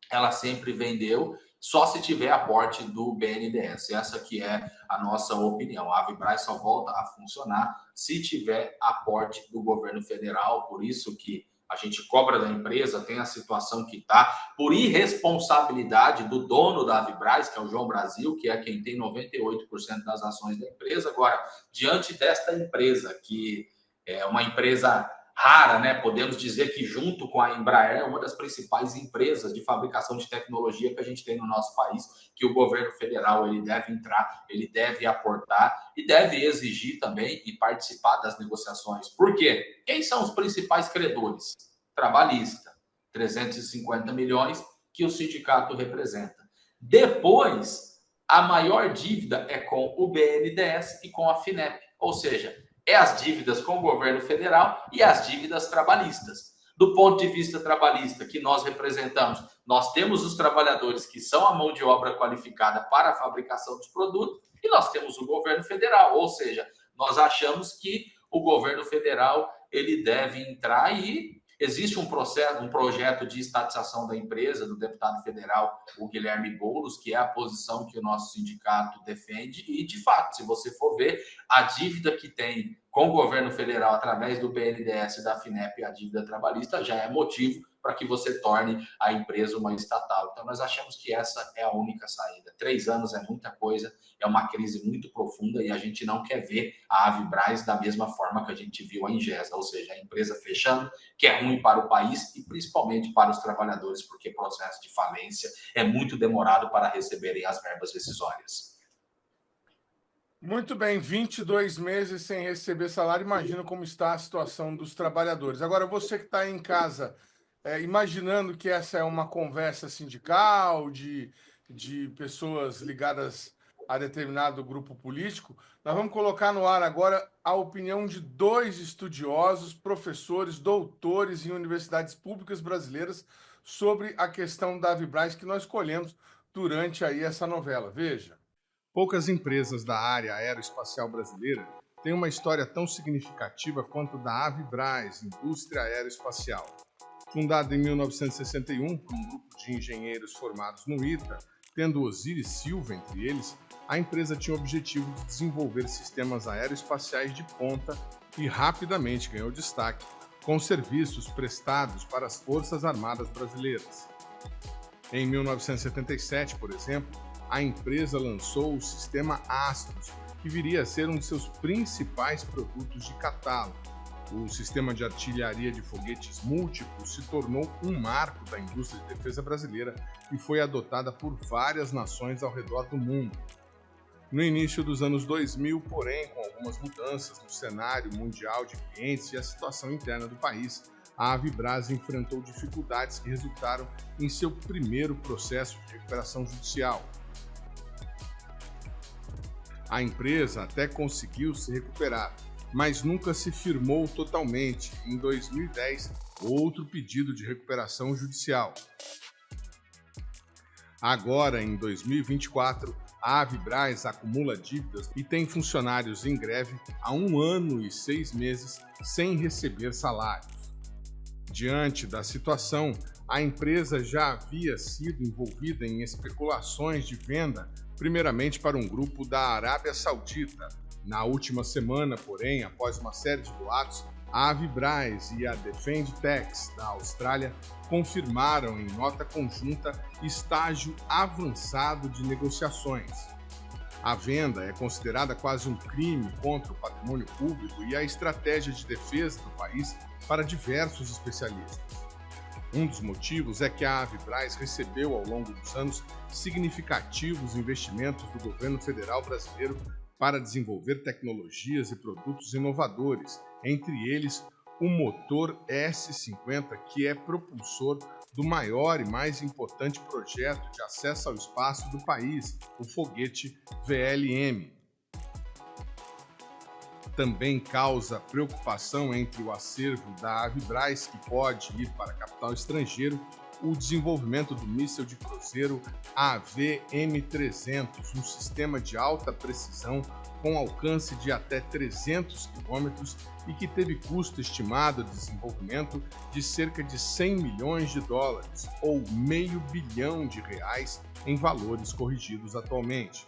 Speaker 5: ela sempre vendeu, só se tiver aporte do BNDES. Essa que é a nossa opinião. A Avibraz só volta a funcionar se tiver aporte do governo federal, por isso que a gente cobra da empresa, tem a situação que está, por irresponsabilidade do dono da Avibraz, que é o João Brasil, que é quem tem 98% das ações da empresa. Agora, diante desta empresa, que é uma empresa rara, né? Podemos dizer que junto com a Embraer, é uma das principais empresas de fabricação de tecnologia que a gente tem no nosso país, que o governo federal ele deve entrar, ele deve aportar e deve exigir também e participar das negociações. Por quê? Quem são os principais credores? Trabalhista, 350 milhões que o sindicato representa. Depois, a maior dívida é com o BNDES e com a FINEP, ou seja, é as dívidas com o governo federal e as dívidas trabalhistas. Do ponto de vista trabalhista que nós representamos, nós temos os trabalhadores que são a mão de obra qualificada para a fabricação dos produtos e nós temos o governo federal, ou seja, nós achamos que o governo federal ele deve entrar e existe um projeto de estatização da empresa do deputado federal, o Guilherme Boulos, que é a posição que o nosso sindicato defende e, de fato, se você for ver, a dívida que tem com o governo federal através do BNDES e da FINEP, a dívida trabalhista, já é motivo para que você torne a empresa uma estatal. Então, nós achamos que essa é a única saída. 3 anos é muita coisa, é uma crise muito profunda e a gente não quer ver a Avibraz da mesma forma que a gente viu a Ingesa, ou seja, a empresa fechando, que é ruim para o país e principalmente para os trabalhadores, porque o processo de falência é muito demorado para receberem as verbas rescisórias.
Speaker 1: Muito bem, 22 meses sem receber salário, imagina como está a situação dos trabalhadores. Agora, você que está em casa, imaginando que essa é uma conversa sindical, de pessoas ligadas a determinado grupo político, nós vamos colocar no ar agora a opinião de 2 estudiosos, professores, doutores em universidades públicas brasileiras sobre a questão da Avibraz que nós escolhemos durante aí essa novela. Veja. Poucas empresas da área aeroespacial brasileira têm uma história tão significativa quanto da Avibraz, Indústria Aeroespacial. Fundada em 1961 por um grupo de engenheiros formados no ITA, tendo Osiris Silva entre eles, a empresa tinha o objetivo de desenvolver sistemas aeroespaciais de ponta e rapidamente ganhou destaque com serviços prestados para as Forças Armadas brasileiras. Em 1977, por exemplo, a empresa lançou o sistema Astros, que viria a ser um de seus principais produtos de catálogo. O sistema de artilharia de foguetes múltiplos se tornou um marco da indústria de defesa brasileira e foi adotada por várias nações ao redor do mundo. No início dos anos 2000, porém, com algumas mudanças no cenário mundial de clientes e a situação interna do país, a Avibraz enfrentou dificuldades que resultaram em seu primeiro processo de recuperação judicial. A empresa até conseguiu se recuperar, mas nunca se firmou totalmente. Em 2010, outro pedido de recuperação judicial. Agora, em 2024, a Avibraz acumula dívidas e tem funcionários em greve há 1 ano e 6 meses sem receber salários. Diante da situação, a empresa já havia sido envolvida em especulações de venda, primeiramente para um grupo da Arábia Saudita. Na última semana, porém, após uma série de boatos, a Avibraz e a Defendtex da Austrália confirmaram em nota conjunta estágio avançado de negociações. A venda é considerada quase um crime contra o patrimônio público e a estratégia de defesa do país para diversos especialistas. Um dos motivos é que a Avibraz recebeu ao longo dos anos significativos investimentos do governo federal brasileiro para desenvolver tecnologias e produtos inovadores, entre eles o motor S-50, que é propulsor do maior e mais importante projeto de acesso ao espaço do país, o foguete VLM. Também causa preocupação entre o acervo da Avibraz, que pode ir para capital estrangeiro, o desenvolvimento do míssil de cruzeiro AVM-300, um sistema de alta precisão com alcance de até 300 km e que teve custo estimado de desenvolvimento de cerca de 100 milhões de dólares, ou R$500 milhão, em valores corrigidos atualmente.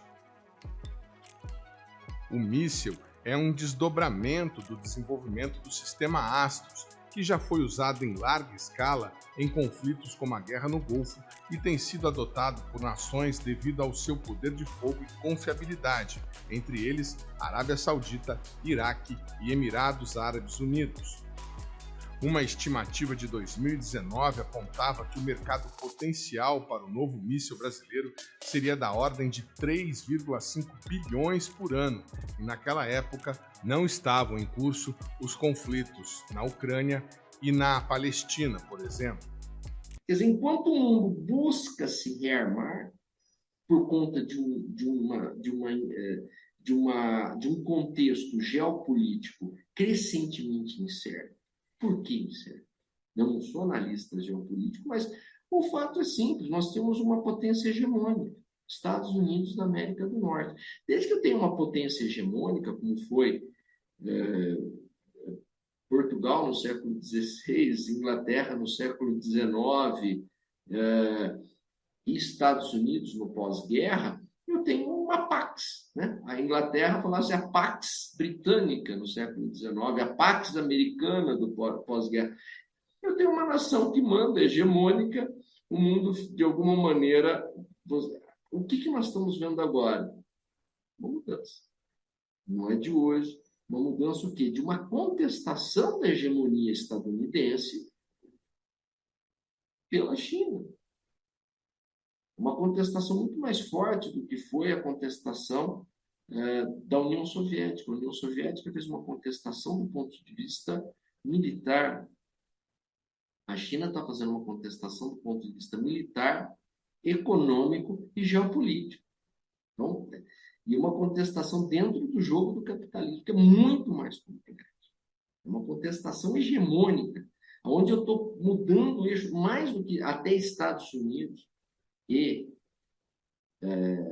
Speaker 1: O míssil é um desdobramento do desenvolvimento do sistema Astros, que já foi usado em larga escala em conflitos como a Guerra no Golfo e tem sido adotado por nações devido ao seu poder de fogo e confiabilidade, entre eles Arábia Saudita, Iraque e Emirados Árabes Unidos. Uma estimativa de 2019 apontava que o mercado potencial para o novo míssil brasileiro seria da ordem de 3,5 bilhões por ano, e naquela época não estavam em curso os conflitos na Ucrânia e na Palestina, por exemplo.
Speaker 6: Quer dizer, enquanto o mundo busca se rearmar por conta de um contexto geopolítico crescentemente incerto. Por que incerto? Eu não sou analista geopolítico, mas o fato é simples, nós temos uma potência hegemônica, Estados Unidos da América do Norte. Desde que eu tenho uma potência hegemônica, como foi Portugal no século XVI, Inglaterra no século XIX e Estados Unidos no pós-guerra, eu tenho uma Pax, né? A Inglaterra falasse a Pax britânica no século XIX, a Pax americana do pós-guerra. Eu tenho uma nação que manda, hegemônica, o mundo, de alguma maneira... O que nós estamos vendo agora? Uma mudança. Não é de hoje. Uma mudança o quê? De uma contestação da hegemonia estadunidense pela China. Uma contestação muito mais forte do que foi a contestação da União Soviética. A União Soviética fez uma contestação do ponto de vista militar. A China está fazendo uma contestação do ponto de vista militar, econômico e geopolítico. Então, e uma contestação dentro do jogo do capitalismo, que é muito mais complexo. É uma contestação hegemônica, onde eu estou mudando o eixo mais do que até Estados Unidos e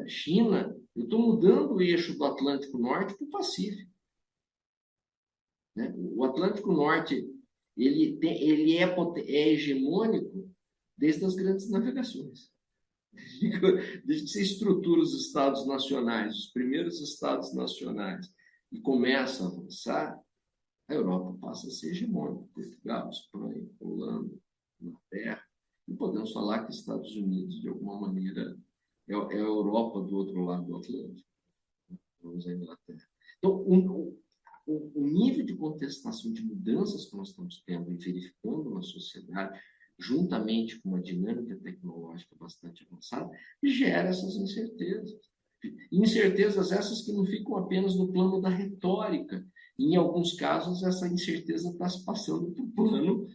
Speaker 6: China, eu estou mudando o eixo do Atlântico Norte para o Pacífico. Né? O Atlântico Norte ele é hegemônico desde as grandes navegações. Desde que você estrutura os estados nacionais, os primeiros estados nacionais, e começa a avançar, a Europa passa a ser hegemônica. Portugal, Espanha, Holanda, Inglaterra. E podemos falar que Estados Unidos, de alguma maneira, é a Europa do outro lado do Atlântico. Vamos à Inglaterra. Então, o nível de contestação de mudanças que nós estamos tendo e verificando na sociedade, juntamente com uma dinâmica tecnológica bastante avançada, gera essas incertezas. Incertezas essas que não ficam apenas no plano da retórica. Em alguns casos, essa incerteza está se passando para o plano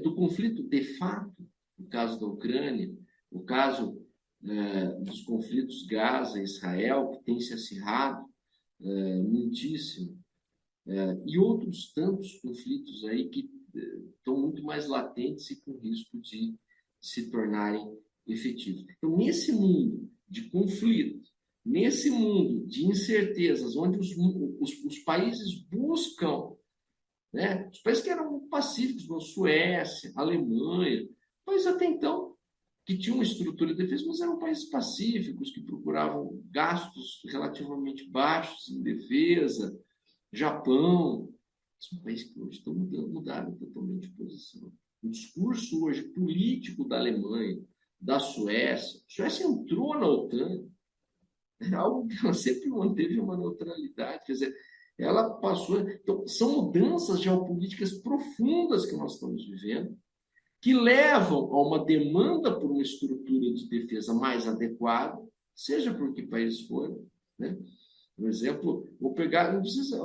Speaker 6: do conflito de fato. O caso da Ucrânia, o caso dos conflitos Gaza e Israel, que tem se acirrado muitíssimo, e outros tantos conflitos aí que estão muito mais latentes e com risco de se tornarem efetivos. Então, nesse mundo de conflito, nesse mundo de incertezas, onde os países buscam, né, os países que eram pacíficos, como Suécia, Alemanha, países até então que tinham uma estrutura de defesa, mas eram países pacíficos, que procuravam gastos relativamente baixos em defesa, Japão, são países que hoje estão mudaram totalmente de posição. O discurso hoje político da Alemanha, da Suécia, a Suécia entrou na OTAN, é algo que ela sempre manteve uma neutralidade, quer dizer, ela passou... Então, são mudanças geopolíticas profundas que nós estamos vivendo, que levam a uma demanda por uma estrutura de defesa mais adequada, seja por que país for, né? Por exemplo, vou pegar, não precisa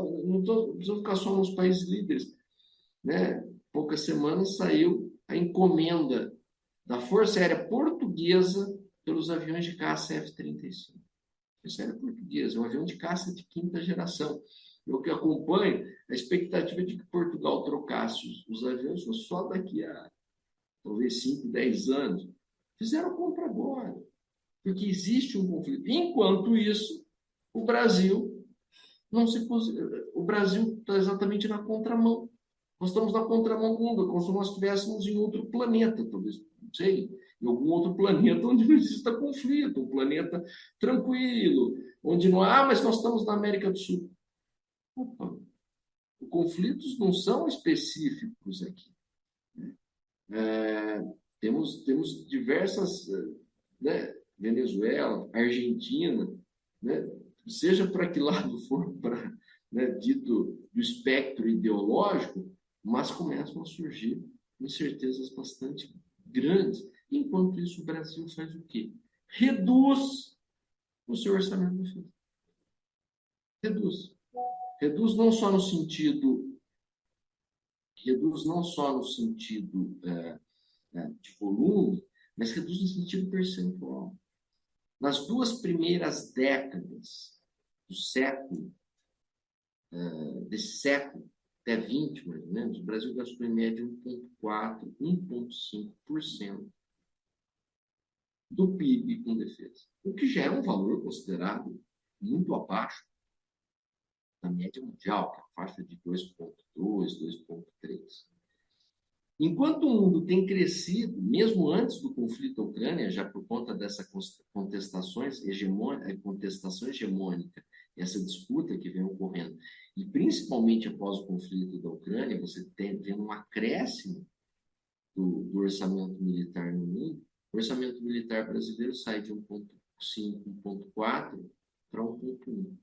Speaker 6: ficar só nos países líderes, né? Poucas semanas saiu a encomenda da Força Aérea Portuguesa pelos aviões de caça F-35. Força Aérea Portuguesa, é um avião de caça de quinta geração. Eu que acompanho, a expectativa de que Portugal trocasse os aviões foi só daqui a talvez 5, 10 anos. Fizeram a compra agora, porque existe um conflito. Enquanto isso, o Brasil o Brasil está exatamente na contramão. Nós estamos na contramão do mundo, como se nós estivéssemos em outro planeta, talvez, não sei. em algum outro planeta onde não exista conflito, um planeta tranquilo, onde não há, mas nós estamos na América do Sul. Opa, os conflitos não são específicos aqui. Temos diversas, né? Venezuela, Argentina, né? Seja para que lado for, para, né, dito do espectro ideológico, mas começam a surgir incertezas bastante grandes. Enquanto isso, o Brasil faz o quê? Reduz o seu orçamento de defesa. Reduz. Reduz não só no sentido de volume, mas reduz no sentido percentual. Nas 2 primeiras décadas do século, desse século, até 20, mais ou menos, o Brasil gastou em média 1,4%, 1,5% do PIB com defesa, o que já é um valor considerado muito abaixo da média mundial, que é a faixa de 2,2%, 2,3%. Enquanto o mundo tem crescido, mesmo antes do conflito da Ucrânia, já por conta dessa contestação hegemônica, essa disputa que vem ocorrendo, e principalmente após o conflito da Ucrânia, você vê um acréscimo do orçamento militar no mundo. O orçamento militar brasileiro sai de 1,5, 1,4 para 1,1.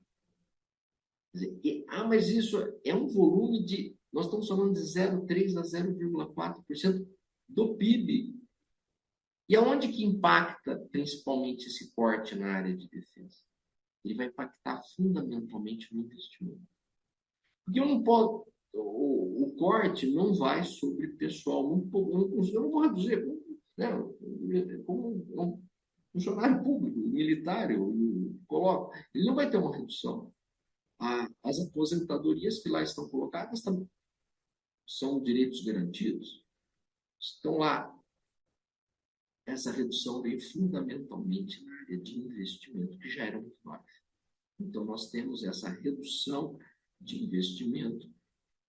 Speaker 6: Quer dizer, mas isso é um volume de... Nós estamos falando de 0,3% a 0,4% do PIB. E aonde que impacta principalmente esse corte na área de defesa? Ele vai impactar fundamentalmente no investimento. Porque eu não posso... O corte não vai sobre pessoal. Eu não vou reduzir, né? Como um funcionário público, militar, eu coloco. Ele não vai ter uma redução. As aposentadorias que lá estão colocadas são direitos garantidos, estão lá. Essa redução veio fundamentalmente na área de investimento, que já era muito baixa. Então, nós temos essa redução de investimento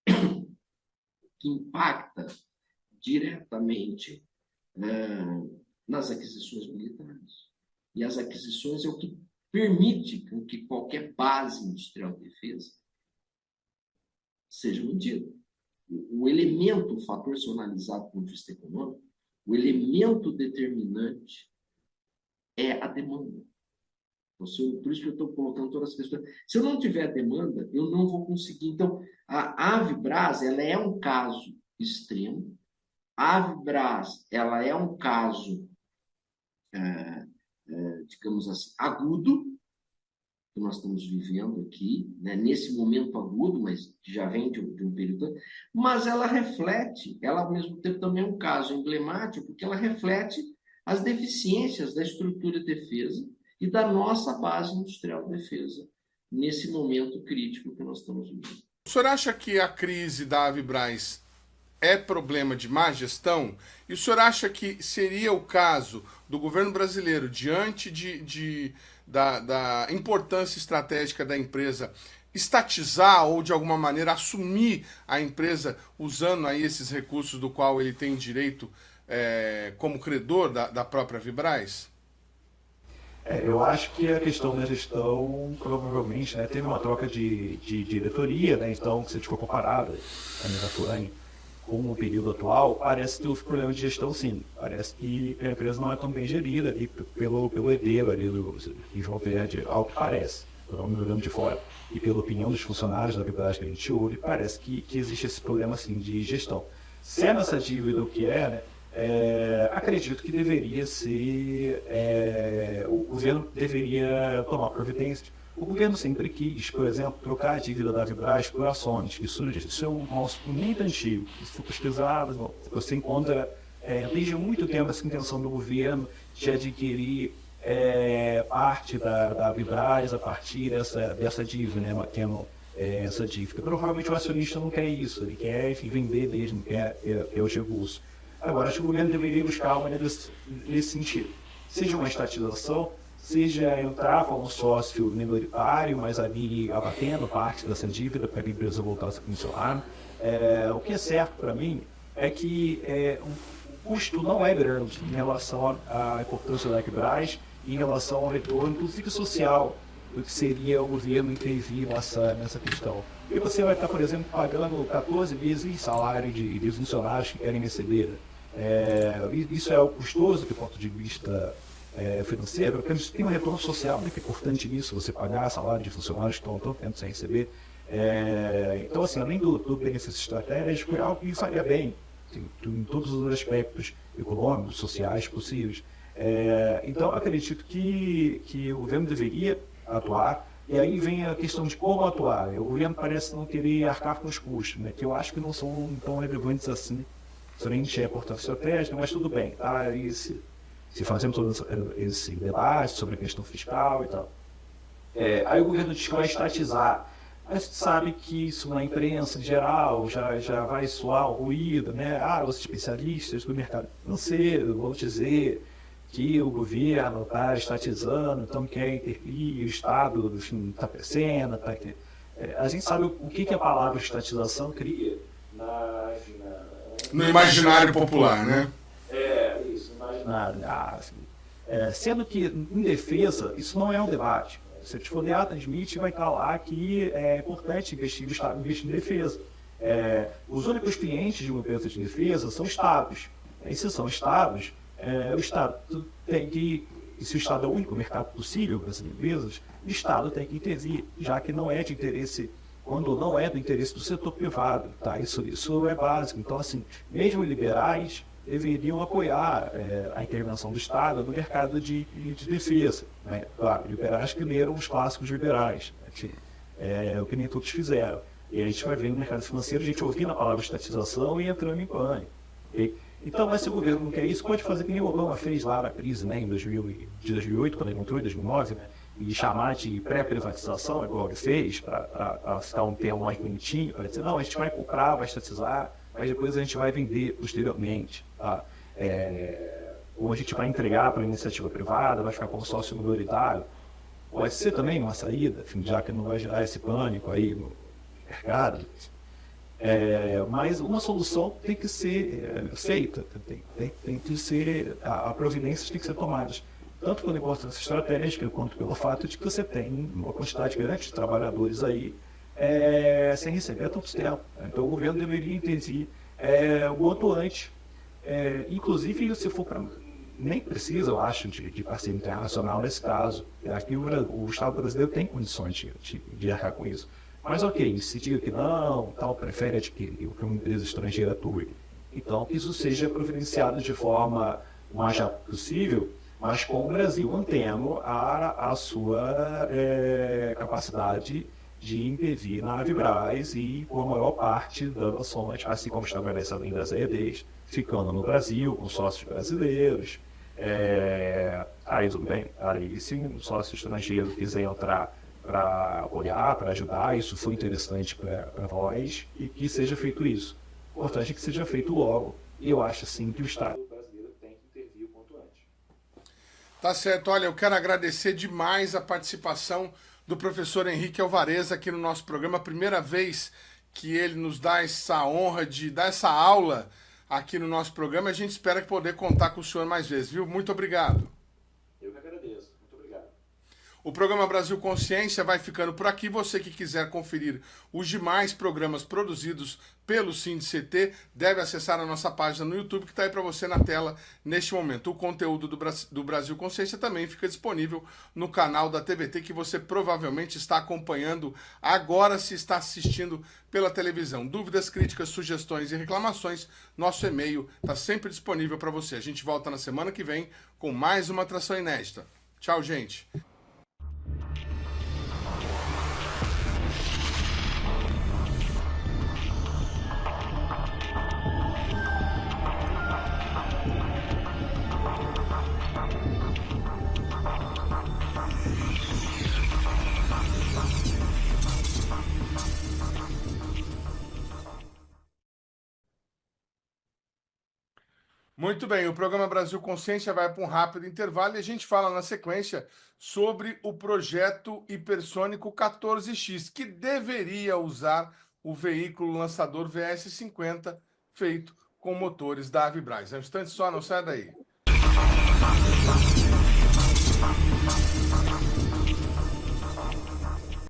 Speaker 6: que impacta diretamente nas aquisições militares. E as aquisições é o que permite que qualquer base industrial de defesa seja mantida. O elemento, o fator se analisado do ponto de vista econômico, o elemento determinante é a demanda. Então, por isso que eu estou colocando todas as questões. Se eu não tiver demanda, eu não vou conseguir. Então, a Avibras, ela é um caso extremo. A Avibras, ela é um caso, digamos assim, agudo, que nós estamos vivendo aqui, né, nesse momento agudo, mas que já vem de um período, mas ela reflete, ela ao mesmo tempo também é um caso emblemático, porque ela reflete as deficiências da estrutura de defesa e da nossa base industrial de defesa, nesse momento crítico que nós estamos vivendo.
Speaker 1: O senhor acha que a crise da Avibras é problema de má gestão? E o senhor acha que seria o caso do governo brasileiro, diante da importância estratégica da empresa, estatizar ou de alguma maneira assumir a empresa usando aí esses recursos do qual ele tem direito como credor da própria Avibras?
Speaker 7: Eu acho que a questão da gestão provavelmente, né, teve uma troca de diretoria, né, então se a gente for comparar a Miraturani com o período atual, parece ter os problemas de gestão, sim. Parece que a empresa não é tão bem gerida ali pelo herdeiro ali do João Verde, ao que parece, pelo meu olhando de fora, e pela opinião dos funcionários da Avibras que a gente ouve, parece que existe esse problema, assim, de gestão. Sendo essa dívida o que é, né, acredito que deveria ser, o governo deveria tomar providência. O governo sempre quis, por exemplo, trocar a dívida da Avibras por ações. Isso é um nosso muito antigo. Isso foi pesquisado, você encontra desde muito tempo essa intenção do governo de adquirir parte da Avibras a partir dessa dívida, né, mantendo essa dívida. Provavelmente o acionista não quer isso, ele quer, enfim, vender mesmo, quer os recursos. Agora, acho que o governo deveria buscar uma maneira nesse sentido. Seja uma estatização, seja entrar como sócio minoritário, mas ali abatendo parte dessa dívida para a empresa voltar a funcionar. O que é certo para mim é que custo não é grande em relação à importância da Equibras e em relação ao retorno, inclusive social, do que seria o governo intervir nessa questão. E você vai estar, por exemplo, pagando 14 meses de salário de funcionários que querem receber. Isso é custoso do ponto de vista financeiro, tem um retorno social muito importante nisso, você pagar salário de funcionários que estão tanto tempo sem receber. Então, assim, além do benefício estratégico, é algo que faria bem em todos os aspectos econômicos, sociais possíveis. Então, acredito que o governo deveria atuar, e aí vem a questão de como atuar. O governo parece não querer arcar com os custos, né, que eu acho que não são tão relevantes assim, frente à importância estratégica, mas tudo bem, tá? Se fazemos todo esse debate sobre a questão fiscal e tal. Aí o governo diz que vai estatizar. Mas você sabe que isso na imprensa em geral já vai soar um ruído, né? Os especialistas do mercado financeiro vão dizer que o governo está estatizando, então quer intervir, o Estado está crescendo. A gente sabe o que a palavra estatização cria
Speaker 1: no imaginário popular, né?
Speaker 7: Isso, imaginário. Sendo que, em defesa, isso não é um debate. Se a gente for ler Adam Smith, vai estar lá que é importante investir no Estado, investir em defesa. Os únicos clientes de uma empresa de defesa são estados. E se são estados, o Estado tem que, e se o Estado é o único mercado possível para essas empresas, o Estado tem que intervir, já que não é de interesse, quando não é do interesse do setor privado. Tá? Isso é básico. Então, assim, mesmo liberais deveriam apoiar a intervenção do Estado no mercado de defesa. Né? Claro, liberais que leram os clássicos liberais, o que nem todos fizeram. E a gente vai ver no mercado financeiro, a gente ouvindo a palavra estatização e entrando em pânico. Então, mas se o governo não quer isso, pode fazer que nem o Obama fez lá na crise, né, em 2008, quando ele entrou em 2009, né, e chamar de pré-privatização, igual ele fez, para citar um termo mais bonitinho, para dizer, não, a gente vai comprar, vai estatizar, mas depois a gente vai vender posteriormente. Tá? Ou a gente vai entregar para a iniciativa privada, vai ficar como sócio minoritário. Pode ser também uma saída, enfim, já que não vai gerar esse pânico aí no mercado. Mas uma solução tem que ser feita, tem que ser, a providências tem que ser tomadas, tanto pela importância estratégica, quanto pelo fato de que você tem uma quantidade grande de trabalhadores aí sem receber há tanto tempo. Então o governo deveria intervir o quanto antes, inclusive se for para... Nem precisa, eu acho, de parceria internacional nesse caso. Aqui o Estado brasileiro tem condições de arcar com isso. Mas ok, se diga que não, tal, prefere adquirir que uma empresa estrangeira atue. Então, que isso seja providenciado de forma o mais rápido possível, mas com o Brasil mantendo a sua capacidade de intervir na Avibraz e com a maior parte das ações, assim como estabelece a lei das EEDs, ficando no Brasil, com sócios brasileiros. Aí tudo bem, aí se um sócio estrangeiro quiser entrar para apoiar, para ajudar, isso foi interessante para nós e que seja feito isso. O importante é que seja feito logo. E eu acho, sim, que o Estado brasileiro tem que intervir o quanto antes.
Speaker 1: Tá certo. Olha, eu quero agradecer demais a participação do professor Henrique Alvarez aqui no nosso programa. Primeira vez que ele nos dá essa honra de dar essa aula aqui no nosso programa. A gente espera poder contar com o senhor mais vezes, viu? Muito obrigado.
Speaker 7: Eu que agradeço. Muito obrigado.
Speaker 1: O programa Brasil Consciência vai ficando por aqui. Você que quiser conferir os demais programas produzidos pelo SINDICT deve acessar a nossa página no YouTube, que está aí para você na tela neste momento. O conteúdo do Brasil Consciência também fica disponível no canal da TVT, que você provavelmente está acompanhando agora, se está assistindo pela televisão. Dúvidas, críticas, sugestões e reclamações, nosso e-mail está sempre disponível para você. A gente volta na semana que vem com mais uma atração inédita. Tchau, gente! Muito bem, o programa Brasil Consciência vai para um rápido intervalo e a gente fala na sequência sobre o projeto hipersônico 14X, que deveria usar o veículo lançador VS-50 feito com motores da Avibraz. É um instante só, não sai daí.